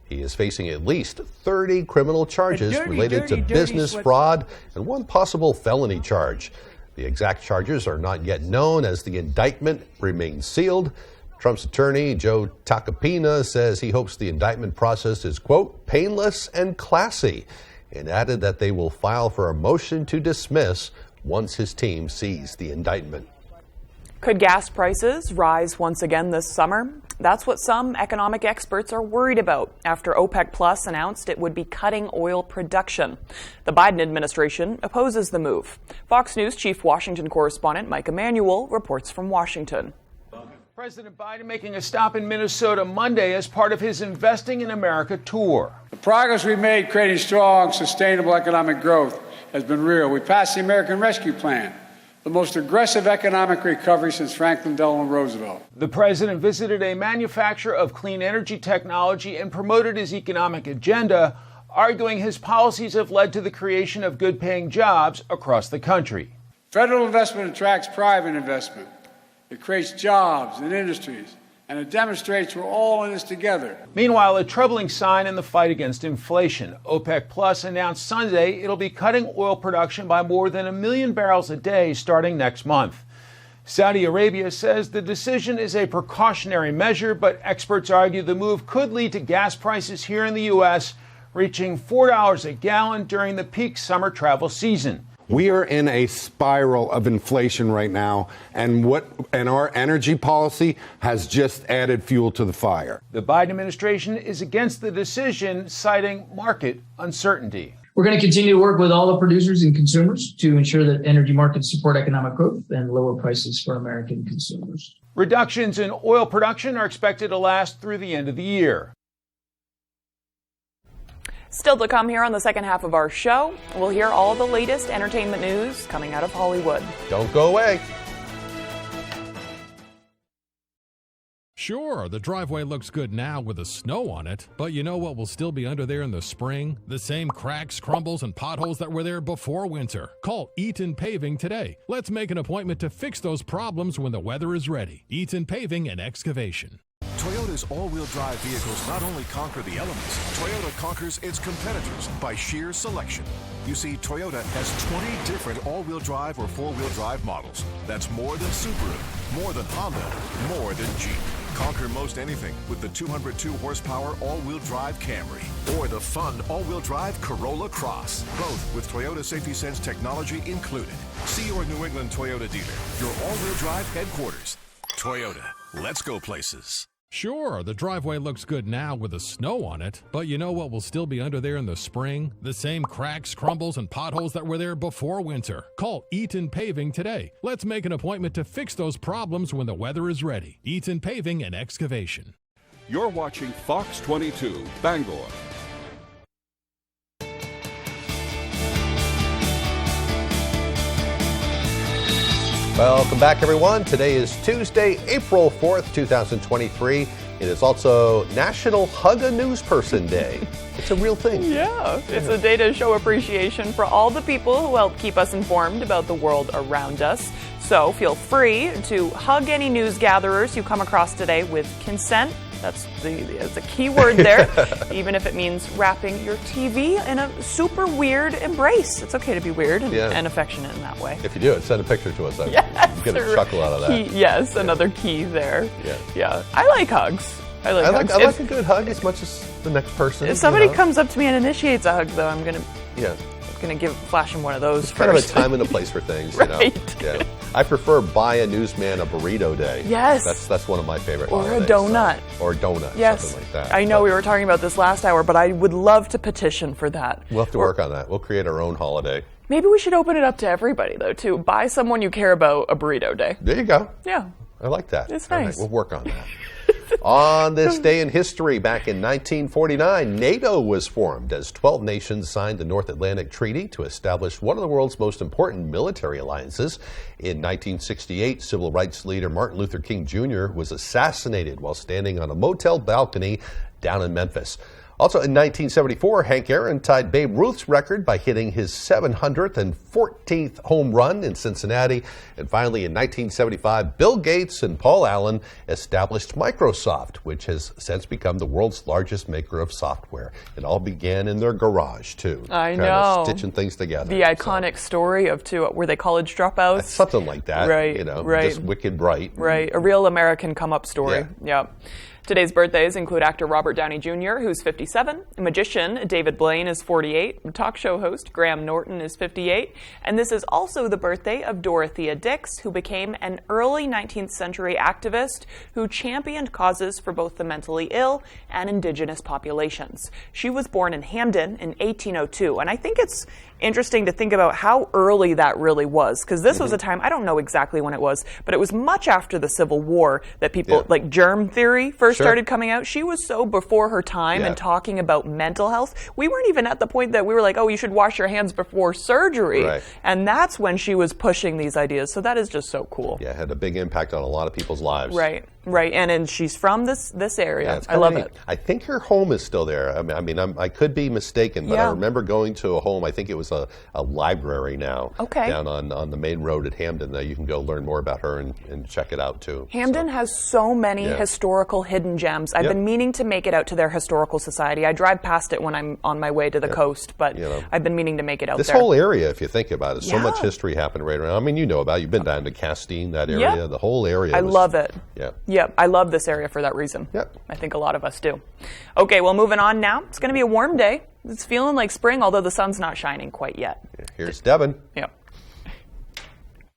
[SPEAKER 2] He is facing at least 30 criminal charges related to business fraud and one possible felony charge. The exact charges are not yet known as the indictment remains sealed. Trump's attorney, Joe Tacopina, says he hopes the indictment process is, quote, painless and classy, and added that they will file for a motion to dismiss once his team sees the indictment.
[SPEAKER 3] Could gas prices rise once again this summer? That's what some economic experts are worried about after OPEC Plus announced it would be cutting oil production. The Biden administration opposes the move. Fox News Chief Washington correspondent Mike Emanuel reports from Washington.
[SPEAKER 11] President Biden making a stop in Minnesota Monday as part of his Investing in America tour.
[SPEAKER 13] The progress we've made creating strong, sustainable economic growth has been real. We passed the American Rescue Plan, the most aggressive economic recovery since Franklin Delano Roosevelt.
[SPEAKER 11] The president visited a manufacturer of clean energy technology and promoted his economic agenda, arguing his policies have led to the creation of good-paying jobs across the country.
[SPEAKER 13] Federal investment attracts private investment. It creates jobs and industries, and it demonstrates we're all in this together.
[SPEAKER 11] Meanwhile, a troubling sign in the fight against inflation. OPEC Plus announced Sunday it'll be cutting oil production by more than 1 million barrels a day starting next month. Saudi Arabia says the decision is a precautionary measure, but experts argue the move could lead to gas prices here in the U.S. reaching $4 a gallon during the peak summer travel season.
[SPEAKER 15] We are in a spiral of inflation right now, and our energy policy has just added fuel to the fire.
[SPEAKER 11] The Biden administration is against the decision, citing market uncertainty.
[SPEAKER 17] We're going to continue to work with all the producers and consumers to ensure that energy markets support economic growth and lower prices for American consumers.
[SPEAKER 11] Reductions in oil production are expected to last through the end of the year.
[SPEAKER 3] Still to come here on the second half of our show, we'll hear all the latest entertainment news coming out of Hollywood.
[SPEAKER 2] Don't go away.
[SPEAKER 18] Sure, the driveway looks good now with the snow on it, but you know what will still be under there in the spring? The same cracks, crumbles, and potholes that were there before winter. Call Eaton Paving today. Let's make an appointment to fix those problems when the weather is ready. Eaton Paving and Excavation.
[SPEAKER 19] Toyota's all-wheel drive vehicles not only conquer the elements, Toyota conquers its competitors by sheer selection. You see, Toyota has 20 different all-wheel drive or four-wheel drive models. That's more than Subaru, more than Honda, more than Jeep. Conquer most anything with the 202 horsepower all-wheel drive Camry or the fun all-wheel drive Corolla Cross, both with Toyota Safety Sense technology included. See your New England Toyota dealer, your all-wheel drive headquarters. Toyota, let's go places.
[SPEAKER 18] Sure, the driveway looks good now with the snow on it, but you know what will still be under there in the spring? The same cracks, crumbles, and potholes that were there before winter. Call Eaton Paving today. Let's make an appointment to fix those problems when the weather is ready. Eaton Paving and Excavation.
[SPEAKER 1] You're watching Fox 22, Bangor. Welcome back, everyone. Today is Tuesday, April 4th, 2023.
[SPEAKER 2] It is also National Hug a News Person Day. It's a real thing.
[SPEAKER 3] Yeah, it's a day to show appreciation for all the people who help keep us informed about the world around us. So feel free to hug any news gatherers you come across today with consent. That's a key word there, even if it means wrapping your TV in a super weird embrace. It's okay to be weird and affectionate in that way.
[SPEAKER 2] If you do it, send a picture to us.
[SPEAKER 3] Yes,
[SPEAKER 2] get a chuckle out of that.
[SPEAKER 3] Yes, another key there. Yeah. I like hugs. I like
[SPEAKER 2] a good hug as much as the next person.
[SPEAKER 3] If somebody comes up to me and initiates a hug, though, I'm gonna flash him one of those.
[SPEAKER 2] It's kind of a time and a place for things,
[SPEAKER 3] right.
[SPEAKER 2] Yeah. I prefer buy a newsman a burrito day.
[SPEAKER 3] Yes.
[SPEAKER 2] That's one of my favorite
[SPEAKER 3] Or
[SPEAKER 2] holidays.
[SPEAKER 3] a donut.
[SPEAKER 2] Or a donut,
[SPEAKER 3] yes.
[SPEAKER 2] something like that.
[SPEAKER 3] I know we were talking about this last hour, but I would love to petition for that.
[SPEAKER 2] We'll have to work on that. We'll create our own holiday.
[SPEAKER 3] Maybe we should open it up to everybody, though, too. Buy someone you care about a burrito day.
[SPEAKER 2] There you go.
[SPEAKER 3] Yeah.
[SPEAKER 2] I like that.
[SPEAKER 3] It's nice.
[SPEAKER 2] All right, we'll work on that. On this day in history, back in 1949, NATO was formed as 12 nations signed the North Atlantic Treaty to establish one of the world's most important military alliances. In 1968, civil rights leader Martin Luther King Jr. was assassinated while standing on a motel balcony down in Memphis. Also in 1974, Hank Aaron tied Babe Ruth's record by hitting his 714th home run in Cincinnati. And finally, in 1975, Bill Gates and Paul Allen established Microsoft, which has since become the world's largest maker of software. It all began in their garage, too.
[SPEAKER 3] I know.
[SPEAKER 2] Kind of stitching things together.
[SPEAKER 3] The iconic story of were they college dropouts?
[SPEAKER 2] Something like that.
[SPEAKER 3] Right, right.
[SPEAKER 2] Just wicked bright.
[SPEAKER 3] Right, a real American come-up story. Yeah. Today's birthdays include actor Robert Downey Jr., who's 57, magician David Blaine is 48, talk show host Graham Norton is 58, and this is also the birthday of Dorothea Dix, who became an early 19th century activist who championed causes for both the mentally ill and indigenous populations. She was born in Hamden in 1802, and I think it's interesting to think about how early that really was, because this was a time, I don't know exactly when it was, but it was much after the Civil War that people, like germ theory first started coming out. She was so before her time and talking about mental health. We weren't even at the point that we were like, oh, you should wash your hands before surgery.
[SPEAKER 2] Right.
[SPEAKER 3] And that's when she was pushing these ideas. So that is just so cool.
[SPEAKER 2] Yeah, it had a big impact on a lot of people's lives.
[SPEAKER 3] Right. Right, and she's from this area.
[SPEAKER 2] Yeah,
[SPEAKER 3] I love it.
[SPEAKER 2] I think her home is still there. I mean, I could be mistaken, but I remember going to a home. I think it was a library now.
[SPEAKER 3] Okay.
[SPEAKER 2] Down on the main road at Hamden. You can go learn more about her and check it out too.
[SPEAKER 3] Hamden has so many historical hidden gems. I've been meaning to make it out to their historical society. I drive past it when I'm on my way to the coast, but I've been meaning to make it out
[SPEAKER 2] this
[SPEAKER 3] there.
[SPEAKER 2] This whole area, if you think about it, so much history happened right around. I mean, you know about it. You've been down to Castine, that area. The whole area.
[SPEAKER 3] I love it.
[SPEAKER 2] Yeah.
[SPEAKER 3] Yep. I love this area for that reason.
[SPEAKER 2] Yep.
[SPEAKER 3] I think a lot of us do. Okay, well, moving on now. It's going to be a warm day. It's feeling like spring, although the sun's not shining quite yet.
[SPEAKER 2] Here's Devin.
[SPEAKER 3] Yep.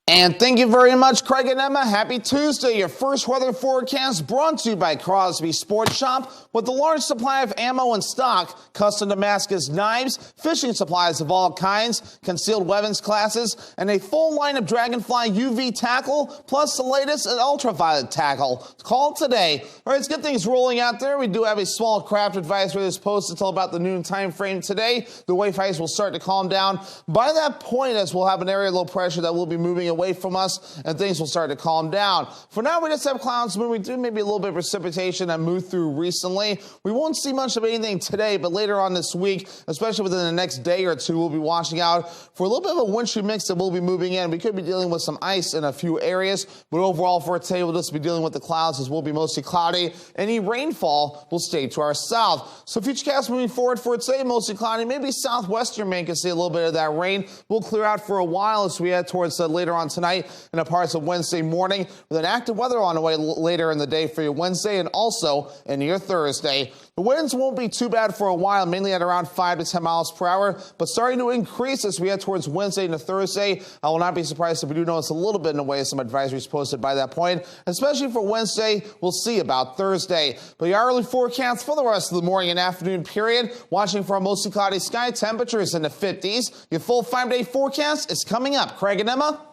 [SPEAKER 9] And thank you very much, Craig and Emma. Happy Tuesday. Your first weather forecast brought to you by Crosby Sports Shop with a large supply of ammo and stock, custom Damascus knives, fishing supplies of all kinds, concealed weapons classes, and a full line of Dragonfly UV tackle, plus the latest in ultraviolet tackle. Call today. All right, let's get things rolling out there. We do have a small craft advisory that's posted until about the noon time frame today. The wave ice will start to calm down. By that point, as we'll have an area of low pressure that will be moving away from us, and things will start to calm down. For now, we just have clouds moving. We do maybe a little bit of precipitation that moved through recently. We won't see much of anything today, but later on this week, especially within the next day or two, we'll be watching out for a little bit of a wintry mix that will be moving in. We could be dealing with some ice in a few areas, but overall for today, we'll just be dealing with the clouds as we'll be mostly cloudy. Any rainfall will stay to our south. So futurecast moving forward for today, mostly cloudy. Maybe southwestern Maine can see a little bit of that rain. We'll clear out for a while as we head towards later on tonight and parts of Wednesday morning, with an active weather on the way later in the day for your Wednesday and also into your Thursday. The winds won't be too bad for a while, mainly at around 5 to 10 miles per hour, but starting to increase as we head towards Wednesday into Thursday. I will not be surprised if we do notice a little bit in the way of some advisories posted by that point, especially for Wednesday. We'll see about Thursday. But your early forecast for the rest of the morning and afternoon period, watching for a mostly cloudy sky, temperatures in the 50s. Your full 5-day forecast is coming up. Craig and Emma.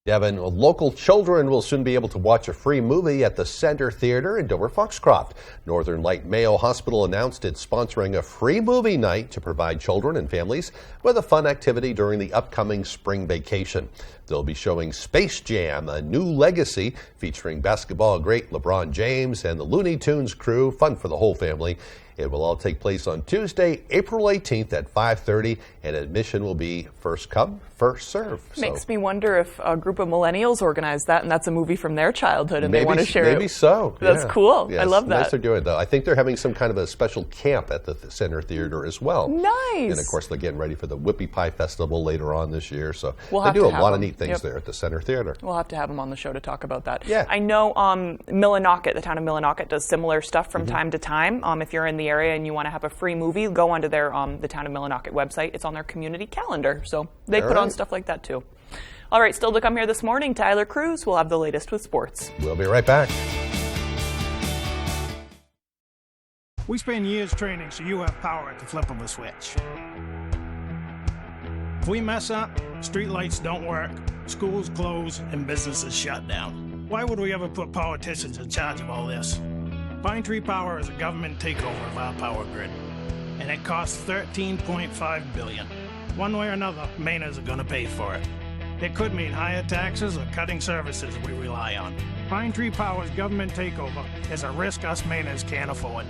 [SPEAKER 2] Devin, local children will soon be able to watch a free movie at the Center Theatre in Dover Foxcroft. Northern Light Mayo Hospital announced it's sponsoring a free movie night to provide children and families with a fun activity during the upcoming spring vacation. They'll be showing Space Jam, A New Legacy, featuring basketball great LeBron James and the Looney Tunes crew. Fun for the whole family. It will all take place on Tuesday, April 18th at 5:30, and admission will be first come, first serve.
[SPEAKER 3] Makes me wonder if a group of millennials organized that, and that's a movie from their childhood, and they want to share it.
[SPEAKER 2] Maybe so.
[SPEAKER 3] That's cool.
[SPEAKER 2] Yes,
[SPEAKER 3] I love that.
[SPEAKER 2] Nice they're doing though. I think they're having some kind of a special camp at the Center Theatre as well.
[SPEAKER 3] Nice.
[SPEAKER 2] And of course, they're getting ready for the Whippy Pie Festival later on this year. So
[SPEAKER 3] We'll
[SPEAKER 2] they
[SPEAKER 3] have
[SPEAKER 2] do
[SPEAKER 3] to
[SPEAKER 2] a
[SPEAKER 3] have
[SPEAKER 2] lot
[SPEAKER 3] them.
[SPEAKER 2] of neat things there at the Center Theatre.
[SPEAKER 3] We'll have to have them on the show to talk about that.
[SPEAKER 2] Yeah.
[SPEAKER 3] I know Millinocket, the town of Millinocket, does similar stuff from time to time. If you're in the area and you want to have a free movie, go onto their the town of Millinocket website. It's on their community calendar, so they put on stuff like that too. All right, still to come here this morning, Tyler Cruz will have the latest with sports.
[SPEAKER 2] We'll be right back.
[SPEAKER 5] We spend years training so you have power at the flip of a switch. If we mess up, streetlights don't work, schools close, and businesses shut down. Why would we ever put politicians in charge of all this? Pine Tree Power is a government takeover of our power grid, and it costs $13.5 billion. One way or another, Mainers are going to pay for it. It could mean higher taxes or cutting services we rely on. Pine Tree Power's government takeover is a risk us Mainers can't afford.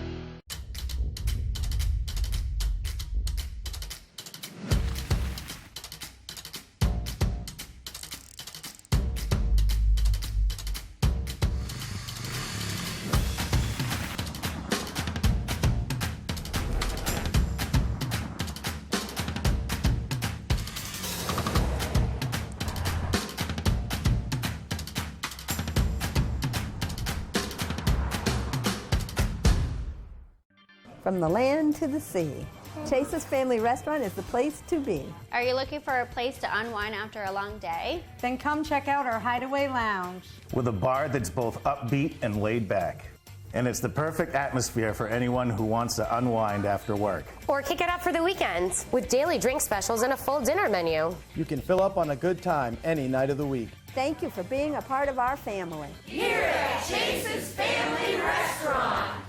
[SPEAKER 8] From the land to the sea, Chase's Family Restaurant is the place to be.
[SPEAKER 20] Are you looking for a place to unwind after a long day?
[SPEAKER 8] Then come check out our Hideaway Lounge.
[SPEAKER 21] With a bar that's both upbeat and laid back. And it's the perfect atmosphere for anyone who wants to unwind after work.
[SPEAKER 22] Or kick it up for the weekends with daily drink specials and a full dinner menu.
[SPEAKER 24] You can fill up on a good time any night of the week.
[SPEAKER 8] Thank you for being a part of our family.
[SPEAKER 25] Here at Chase's Family Restaurant.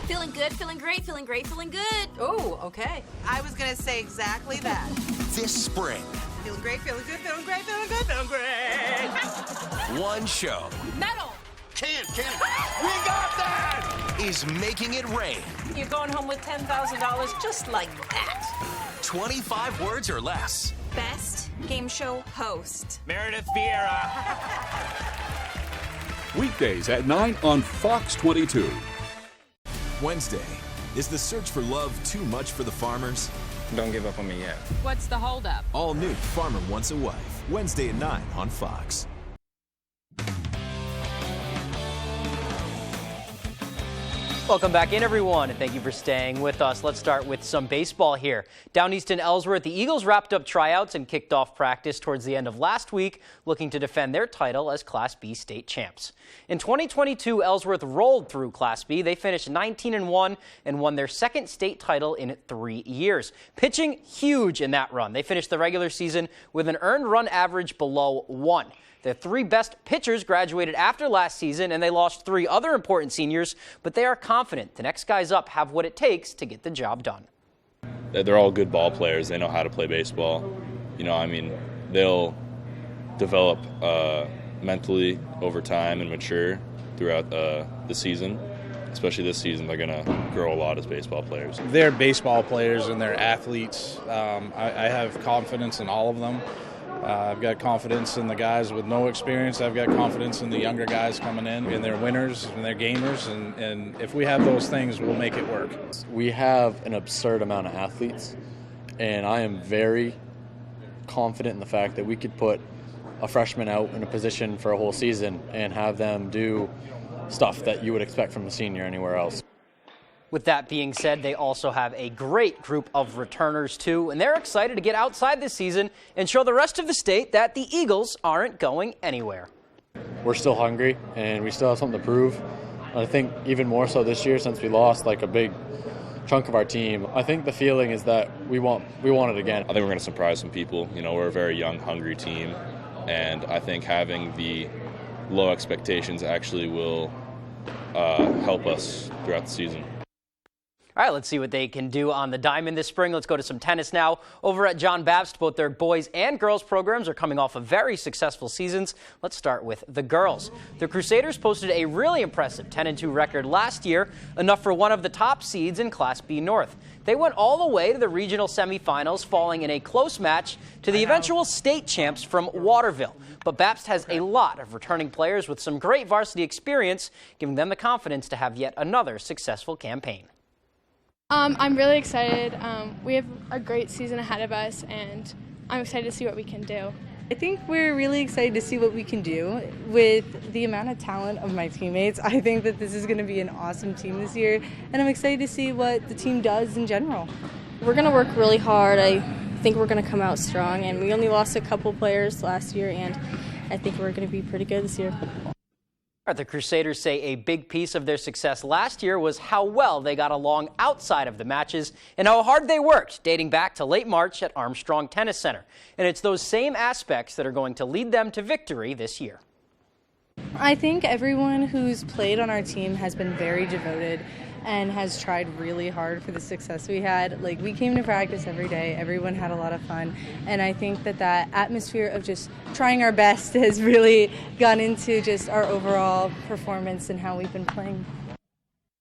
[SPEAKER 16] Feeling good, feeling great, feeling great, feeling good.
[SPEAKER 26] Oh, okay. I was going to say exactly that.
[SPEAKER 23] This spring.
[SPEAKER 26] Feeling great, feeling good, feeling great, feeling good, feeling great.
[SPEAKER 23] One show.
[SPEAKER 16] Metal.
[SPEAKER 23] Can. We got that! Is making it rain.
[SPEAKER 26] You're going home with $10,000 just like that.
[SPEAKER 23] 25 words or less.
[SPEAKER 16] Best game show host.
[SPEAKER 21] Meredith Vieira.
[SPEAKER 1] Weekdays at 9 on Fox 22.
[SPEAKER 23] Wednesday. Is the search for love too much for the farmers?
[SPEAKER 29] Don't give up on me yet.
[SPEAKER 16] What's the holdup?
[SPEAKER 23] All new Farmer Wants a Wife. Wednesday at 9 on Fox.
[SPEAKER 30] Welcome back in, everyone, and thank you for staying with us. Let's start with some baseball here. Down east in Ellsworth, the Eagles wrapped up tryouts and kicked off practice towards the end of last week, looking to defend their title as Class B state champs. In 2022, Ellsworth rolled through Class B. They finished 19-1 and won their second state title in 3 years. Pitching huge in that run. They finished the regular season with an earned run average below 1. The 3 best pitchers graduated after last season, and they lost 3 other important seniors, but they are confident the next guys up have what it takes to get the job done.
[SPEAKER 31] They're all good ball players. They know how to play baseball. They'll develop mentally over time and mature throughout the season. Especially this season, they're going to grow a lot as baseball players.
[SPEAKER 32] They're baseball players and they're athletes. I have confidence in all of them. I've got confidence in the guys with no experience. I've got confidence in the younger guys coming in, and they're winners and they're gamers, and if we have those things, we'll make it work.
[SPEAKER 33] We have an absurd amount of athletes, and I am very confident in the fact that we could put a freshman out in a position for a whole season and have them do stuff that you would expect from a senior anywhere else.
[SPEAKER 30] With that being said, they also have a great group of returners, too, and they're excited to get outside this season and show the rest of the state that the Eagles aren't going anywhere.
[SPEAKER 33] We're still hungry, and we still have something to prove. I think even more so this year since we lost a big chunk of our team. I think the feeling is that we want it again.
[SPEAKER 31] I think we're going to surprise some people. We're a very young, hungry team. and I think having the low expectations actually will help us throughout the season.
[SPEAKER 30] All right, let's see what they can do on the diamond this spring. Let's go to some tennis now. Over at John Baptist, both their boys and girls programs are coming off of very successful seasons. Let's start with the girls. The Crusaders posted a really impressive 10-2 record last year, enough for one of the top seeds in Class B North. They went all the way to the regional semifinals, falling in a close match to the eventual state champs from Waterville. But Baptist has a lot of returning players with some great varsity experience, giving them the confidence to have yet another successful campaign.
[SPEAKER 4] I'm really excited. We have a great season ahead of us, and I'm excited to see what we can do.
[SPEAKER 6] I think we're really excited to see what we can do with the amount of talent of my teammates. I think that this is going to be an awesome team this year, and I'm excited to see what the team does in general.
[SPEAKER 4] We're going to work really hard. I think we're going to come out strong, and we only lost a couple players last year, and I think we're going to be pretty good this year.
[SPEAKER 30] The Crusaders say a big piece of their success last year was how well they got along outside of the matches and how hard they worked, dating back to late March at Armstrong Tennis Center. And it's those same aspects that are going to lead them to victory this year.
[SPEAKER 6] I think everyone who's played on our team has been very devoted and has tried really hard for the success we had. Like, we came to practice every day, everyone had a lot of fun, and I think that that atmosphere of just trying our best has really gone into just our overall performance and how we've been playing.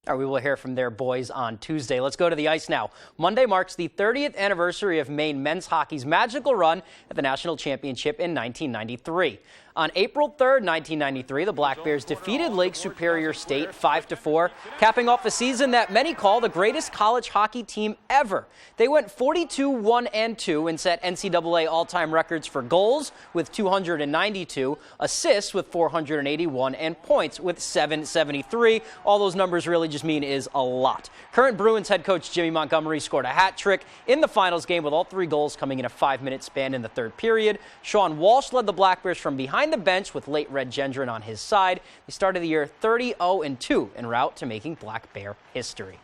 [SPEAKER 30] We will hear from their boys on Tuesday. Let's go to the ice now. Monday marks the 30th anniversary of Maine men's hockey's magical run at the national championship in 1993. On April 3rd, 1993, the Black Bears defeated Lake Superior State 5-4, capping off a season that many call the greatest college hockey team ever. They went 42-1-2 and set NCAA all-time records for goals with 292, assists with 481, and points with 773. All those numbers really just mean is a lot. Current Bruins head coach Jimmy Montgomery scored a hat trick in the finals game with all 3 goals coming in a 5-minute span in the third period. Sean Walsh led the Black Bears from behind the bench with late Red Gendron on his side. They started the year 30-0-2 en route to making Black Bear history.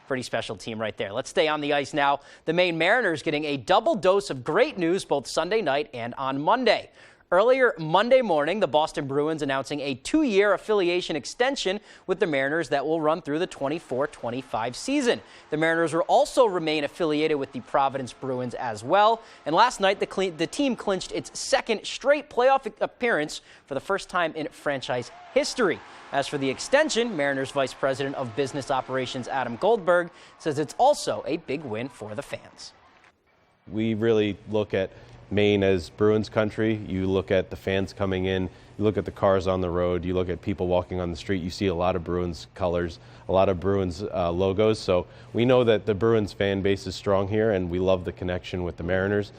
[SPEAKER 30] Pretty special team right there. Let's stay on the ice now. The Maine Mariners getting a double dose of great news both Sunday night and on Monday. Earlier Monday morning, the Boston Bruins announcing a 2-year affiliation extension with the Mariners that will run through the 24-25 season. The Mariners will also remain affiliated with the Providence Bruins as well. And last night, the team clinched its second straight playoff appearance for the first time in franchise history. As for the extension, Mariners Vice President of Business Operations Adam Goldberg says it's also a big win for the fans.
[SPEAKER 7] We really look at Maine as Bruins country. You look at the fans coming in, you look at the cars on the road, you look at people walking on the street, you see a lot of Bruins colors, a lot of Bruins logos. So we know that the Bruins fan base is strong here, and we love the connection with the Mariners.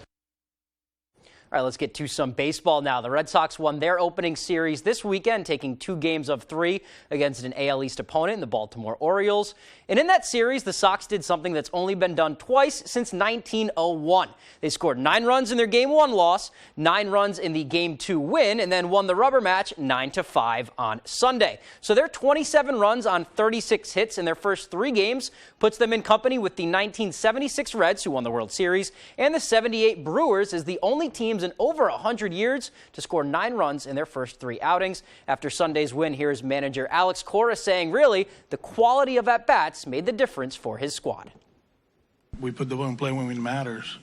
[SPEAKER 30] All right, let's get to some baseball now. The Red Sox won their opening series this weekend, taking 2 games of 3 against an AL East opponent in the Baltimore Orioles. And in that series, the Sox did something that's only been done twice since 1901. They scored 9 runs in their Game 1 loss, 9 runs in the Game 2 win, and then won the rubber match 9-5 on Sunday. So their 27 runs on 36 hits in their first 3 games puts them in company with the 1976 Reds, who won the World Series, and the 78 Brewers as the only teams in over 100 years to score 9 runs in their first 3 outings. After Sunday's win, here's manager Alex Cora saying, really, the quality of at-bats made the difference for his squad.
[SPEAKER 5] We put the ball in play when it matters.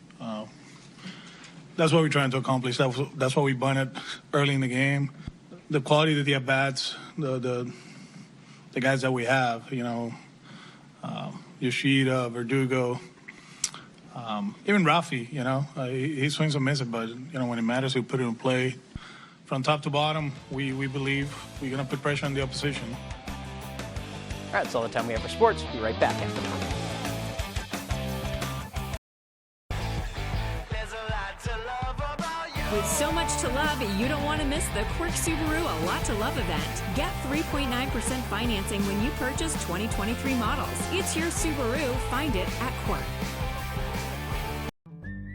[SPEAKER 5] That's what we're trying to accomplish. That's what we bunted early in the game. The quality of the at-bats, the guys that we have, Yoshida, Verdugo, even Rafi, he swings and misses, but, when it matters, we put it in play. From top to bottom, we believe we're going to put pressure on the opposition.
[SPEAKER 30] All right, that's all the time we have for sports. We'll be right back after the break.
[SPEAKER 10] With so much to love, you don't want to miss the Quirk Subaru A Lot to Love event. Get 3.9% financing when you purchase 2023 models. It's your Subaru. Find it at Quirk.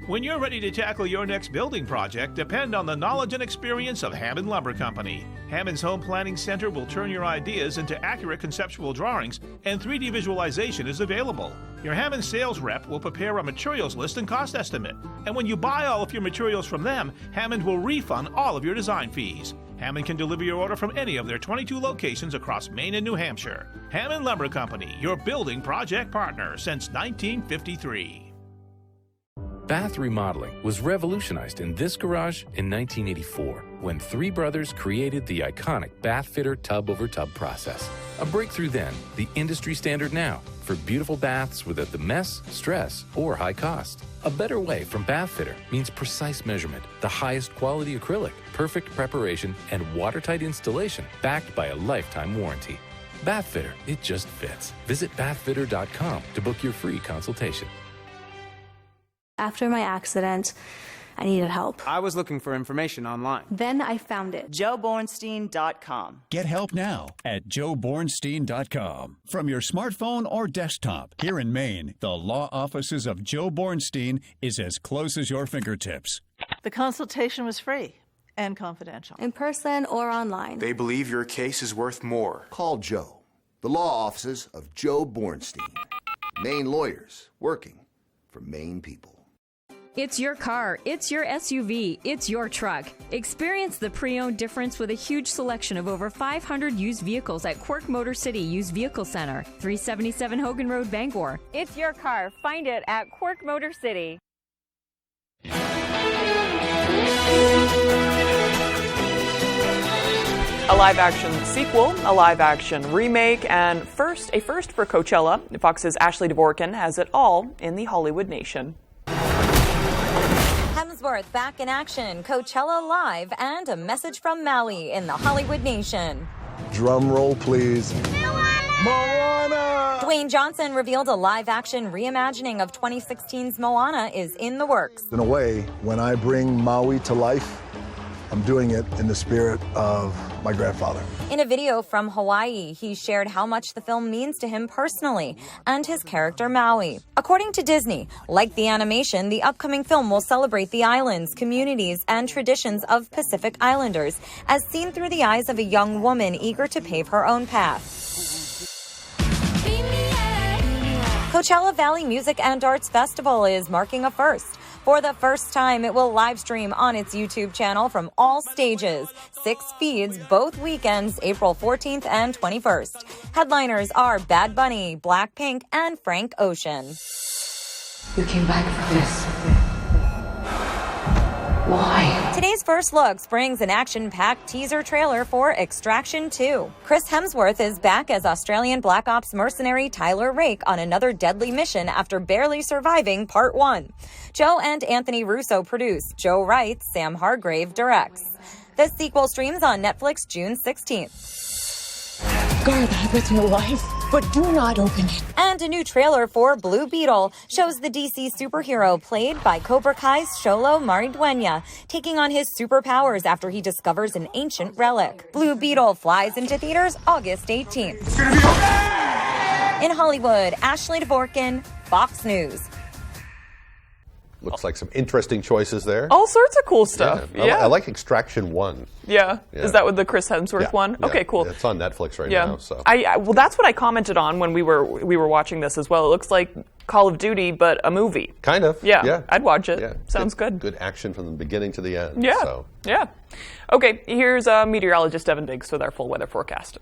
[SPEAKER 3] When you're ready to tackle your next building project, depend on the knowledge and experience of Hammond Lumber Company. Hammond's Home Planning Center will turn your ideas into accurate conceptual drawings, and 3D visualization is available. Your Hammond sales rep will prepare a materials list and cost estimate. And when you buy all of your materials from them, Hammond will refund all of your design fees. Hammond can deliver your order from any of their 22 locations across Maine and New Hampshire. Hammond Lumber Company, your building project partner since 1953.
[SPEAKER 9] Bath remodeling was revolutionized in this garage in 1984 when three brothers created the iconic bath fitter tub-over-tub process. A breakthrough then, the industry standard now, for beautiful baths without the mess, stress, or high cost. A better way from bath fitter means precise measurement, the highest quality acrylic, perfect preparation, and watertight installation backed by a lifetime warranty. Bath fitter, it just fits. Visit bathfitter.com to book your free consultation.
[SPEAKER 11] After my accident, I needed help.
[SPEAKER 12] I was looking for information online.
[SPEAKER 11] Then I found it.
[SPEAKER 13] JoeBornstein.com.
[SPEAKER 14] Get help now at JoeBornstein.com. From your smartphone or desktop, here in Maine, the law offices of Joe Bornstein is as close as your fingertips.
[SPEAKER 15] The consultation was free and confidential.
[SPEAKER 11] In person or online.
[SPEAKER 17] They believe your case is worth more. Call Joe. The law offices of Joe Bornstein. Maine lawyers working for Maine people.
[SPEAKER 10] It's your car, it's your SUV, it's your truck. Experience the pre-owned difference with a huge selection of over 500 used vehicles at Quirk Motor City Used Vehicle Center, 377 Hogan Road, Bangor. It's your car. Find it at Quirk Motor City. A
[SPEAKER 18] live-action sequel, a live-action remake, and a first for Coachella. Fox's Ashley Dvorkin has it all in the Hollywood Nation.
[SPEAKER 19] Hemsworth back in action, Coachella Live, and a message from Maui in the Hollywood Nation.
[SPEAKER 27] Drum roll, please.
[SPEAKER 19] Moana! Dwayne Johnson revealed a live-action reimagining of 2016's Moana is in the works.
[SPEAKER 27] In a way, when I bring Maui to life, I'm doing it in the spirit of my grandfather.
[SPEAKER 19] In a video from Hawaii, he shared how much the film means to him personally and his character Maui. According to Disney, like the animation, the upcoming film will celebrate the islands, communities, and traditions of Pacific Islanders, as seen through the eyes of a young woman eager to pave her own path. Coachella Valley Music and Arts Festival is marking a first. For the first time, it will live stream on its YouTube channel from all stages. 6 feeds both weekends, April 14th and 21st. Headliners are Bad Bunny, Blackpink, and Frank Ocean.
[SPEAKER 28] You came back for this. Why?
[SPEAKER 19] Today's first looks brings an action-packed teaser trailer for Extraction 2. Chris Hemsworth is back as Australian Black Ops mercenary Tyler Rake on another deadly mission after barely surviving Part 1. Joe and Anthony Russo produce. Joe writes, Sam Hargrave directs. The sequel streams on Netflix June 16th.
[SPEAKER 28] Guard that with your life, but do not open it.
[SPEAKER 19] And a new trailer for Blue Beetle shows the DC superhero played by Cobra Kai's Xolo Maridueña taking on his superpowers after he discovers an ancient relic. Blue Beetle flies into theaters August 18th. It's gonna be okay! In Hollywood, Ashley Dvorkin, Fox News.
[SPEAKER 2] Looks like some interesting choices there.
[SPEAKER 18] All sorts of cool stuff. Yeah.
[SPEAKER 2] I like Extraction 1.
[SPEAKER 18] Yeah. Is that with the Chris Hemsworth one?
[SPEAKER 2] Yeah.
[SPEAKER 18] Okay, cool.
[SPEAKER 2] It's on Netflix right now. So
[SPEAKER 18] well, that's what I commented on when we were watching this as well. It looks like Call of Duty, but a movie.
[SPEAKER 2] Kind of.
[SPEAKER 18] Yeah. I'd watch it.
[SPEAKER 2] Yeah.
[SPEAKER 18] Sounds good.
[SPEAKER 2] Good action from the beginning to the end.
[SPEAKER 18] Yeah.
[SPEAKER 2] So.
[SPEAKER 18] Yeah. Okay, here's meteorologist Evan Biggs with our full weather forecast.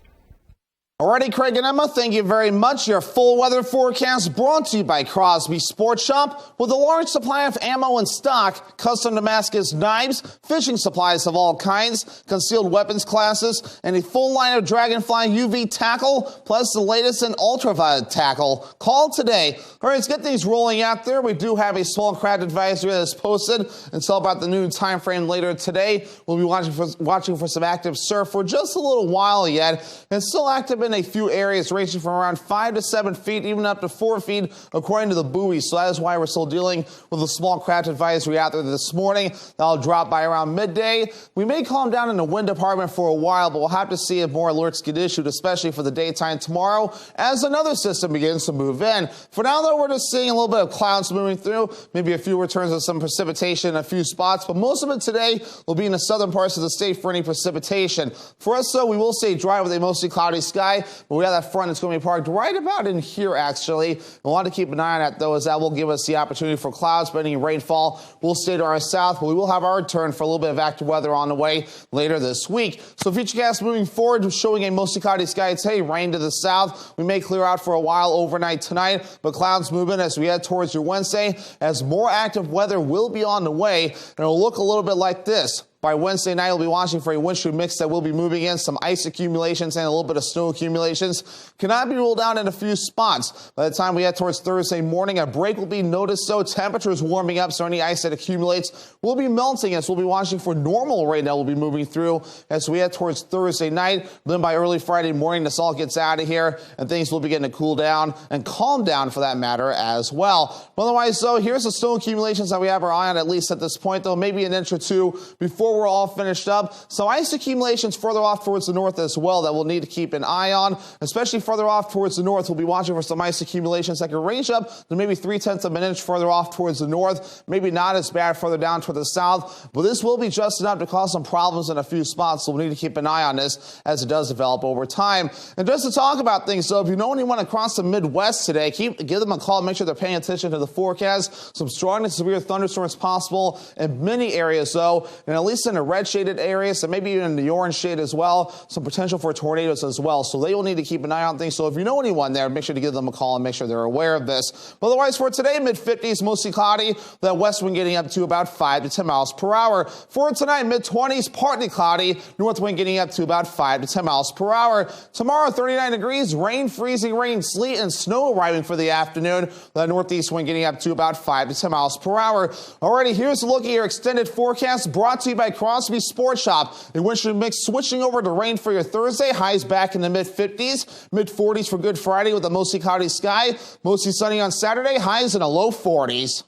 [SPEAKER 29] Alrighty, Craig and Emma, thank you very much. Your full weather forecast brought to you by Crosby Sports Shop. With a large supply of ammo in stock, custom Damascus knives, fishing supplies of all kinds, concealed weapons classes, and a full line of Dragonfly UV tackle, plus the latest in ultraviolet tackle. Call today. All right, let's get things rolling out there. We do have a small craft advisory that is posted until about the noon time frame later today. We'll be watching for some active surf for just a little while yet. It's still active in in a few areas ranging from around 5 to 7 feet, even up to 4 feet, according to the buoys. So that is why we're still dealing with a small craft advisory out there this morning. That'll drop by around midday. We may calm down in the wind department for a while, but we'll have to see if more alerts get issued, especially for the daytime tomorrow, as another system begins to move in. For now, though, we're just seeing a little bit of clouds moving through, maybe a few returns of some precipitation in a few spots, but most of it today will be in the southern parts of the state for any precipitation. For us, though, we will stay dry with a mostly cloudy sky, but we have that front that's going to be parked right about in here, actually. We'll want to keep an eye on that, though, as that will give us the opportunity for clouds, but any rainfall will stay to our south, but we will have our turn for a little bit of active weather on the way later this week. So Futurecast moving forward, showing a mostly cloudy sky today, rain to the south. We may clear out for a while overnight tonight, but clouds moving as we head towards your Wednesday, as more active weather will be on the way, and it'll look a little bit like this. By Wednesday night, we'll be watching for a wind shear mix that will be moving in, some ice accumulations and a little bit of snow accumulations. Cannot be ruled out in a few spots. By the time we head towards Thursday morning, a break will be noticed, so temperatures warming up, so any ice that accumulates will be melting as we'll be watching for normal rain that will be moving through as we head towards Thursday night. Then by early Friday morning, this all gets out of here and things will begin to cool down and calm down for that matter as well. Otherwise, though, here's the snow accumulations that we have our eye on, at least at this point, though, maybe an inch or two before we're all finished up. Some ice accumulations further off towards the north as well that we'll need to keep an eye on, especially further off towards the north. We'll be watching for some ice accumulations that can range up to maybe 3/10 of an inch further off towards the north. Maybe not as bad further down toward the south, but this will be just enough to cause some problems in a few spots, so we'll need to keep an eye on this as it does develop over time. And just to talk about things, so if you know anyone across the Midwest today, give them a call. Make sure they're paying attention to the forecast. Some strong and severe thunderstorms possible in many areas, though, and at least in the red shaded areas, and maybe even in the orange shade as well. Some potential for tornadoes as well. So they will need to keep an eye on things. So if you know anyone there, make sure to give them a call and make sure they're aware of this. But otherwise, for today, mid-50s, mostly cloudy. That west wind getting up to about 5 to 10 miles per hour. For tonight, mid-20s, partly cloudy. North wind getting up to about 5 to 10 miles per hour. Tomorrow, 39 degrees, rain, freezing rain, sleet, and snow arriving for the afternoon. The northeast wind getting up to about 5 to 10 miles per hour. Alrighty, here's a look at your extended forecast brought to you by Crosby Sports Shop. A wind shear mix switching over to rain for your Thursday. Highs back in the mid-50s, mid-40s for Good Friday with a mostly cloudy sky. Mostly sunny on Saturday. Highs in the low 40s.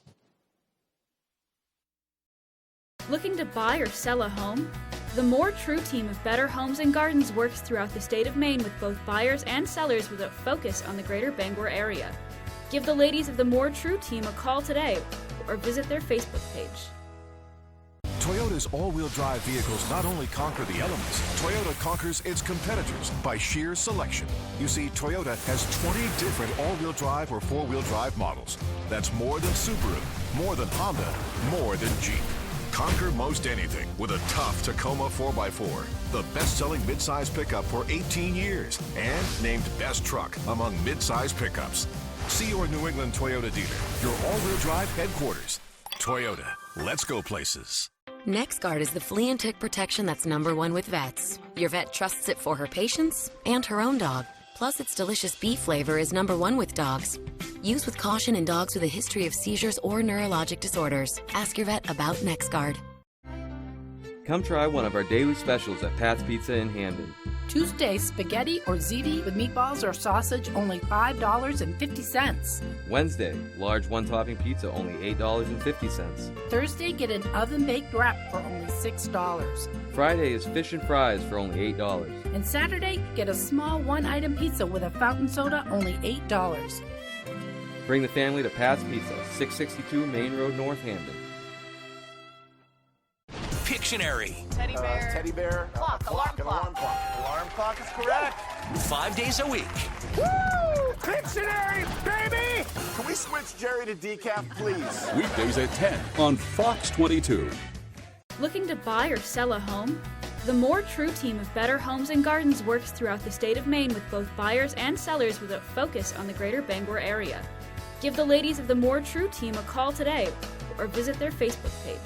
[SPEAKER 1] Looking to buy or sell a home? The More True team of Better Homes and Gardens works throughout the state of Maine with both buyers and sellers with a focus on the greater Bangor area. Give the ladies of the More True team a call today or visit their Facebook page.
[SPEAKER 8] Toyota's all-wheel drive vehicles not only conquer the elements, Toyota conquers its competitors by sheer selection. You see, Toyota has 20 different all-wheel drive or four-wheel drive models. That's more than Subaru, more than Honda, more than Jeep. Conquer most anything with a tough Tacoma 4x4, the best-selling midsize pickup for 18 years, and named best truck among midsize pickups. See your New England Toyota dealer, your all-wheel drive headquarters. Toyota, let's go places.
[SPEAKER 16] NexGard is the flea and tick protection that's #1 with vets. Your vet trusts it for her patients and her own dog. Plus, its delicious beef flavor is #1 with dogs. Use with caution in dogs with a history of seizures or neurologic disorders. Ask your vet about NexGard.
[SPEAKER 20] Come try one of our daily specials at Pat's Pizza in Hamden.
[SPEAKER 21] Tuesday, spaghetti or ziti with meatballs or sausage, only $5.50.
[SPEAKER 20] Wednesday, large one-topping pizza, only $8.50.
[SPEAKER 21] Thursday, get an oven-baked wrap for only $6.
[SPEAKER 20] Friday is fish and fries for only $8.
[SPEAKER 21] And Saturday, get a small one-item pizza with a fountain soda, only $8.
[SPEAKER 20] Bring the family to Pat's Pizza, 662 Main Road, North Hamden.
[SPEAKER 22] Pictionary.
[SPEAKER 23] Teddy bear. Teddy bear. Clock. Alarm clock. Alarm clock is correct.
[SPEAKER 22] 5 days a week.
[SPEAKER 23] Woo! Pictionary, baby! Can we switch Jerry to decaf, please?
[SPEAKER 14] Weekdays at 10 on Fox 22.
[SPEAKER 1] Looking to buy or sell a home? The More True team of Better Homes and Gardens works throughout the state of Maine with both buyers and sellers with a focus on the greater Bangor area. Give the ladies of the More True team a call today or visit their Facebook page.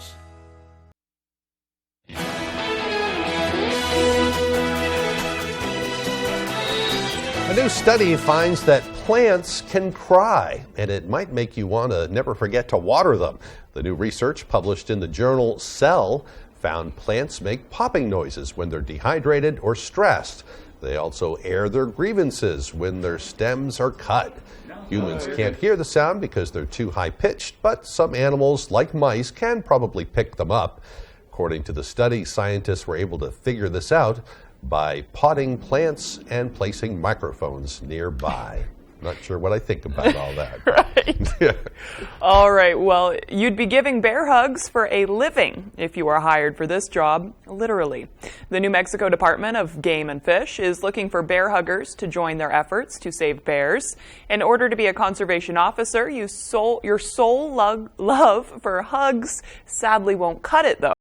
[SPEAKER 2] A new study finds that plants can cry, and it might make you want to never forget to water them. The new research published in the journal Cell found plants make popping noises when they're dehydrated or stressed. They also air their grievances when their stems are cut. Humans can't hear the sound because they're too high-pitched, but some animals, like mice, can probably pick them up. According to the study, scientists were able to figure this out by potting plants and placing microphones nearby. Not sure what I think about all that.
[SPEAKER 18] Right. All right. Well, you'd be giving bear hugs for a living if you were hired for this job, literally. The New Mexico Department of Game and Fish is looking for bear huggers to join their efforts to save bears. In order to be a conservation officer, your sole love for hugs sadly won't cut it, though.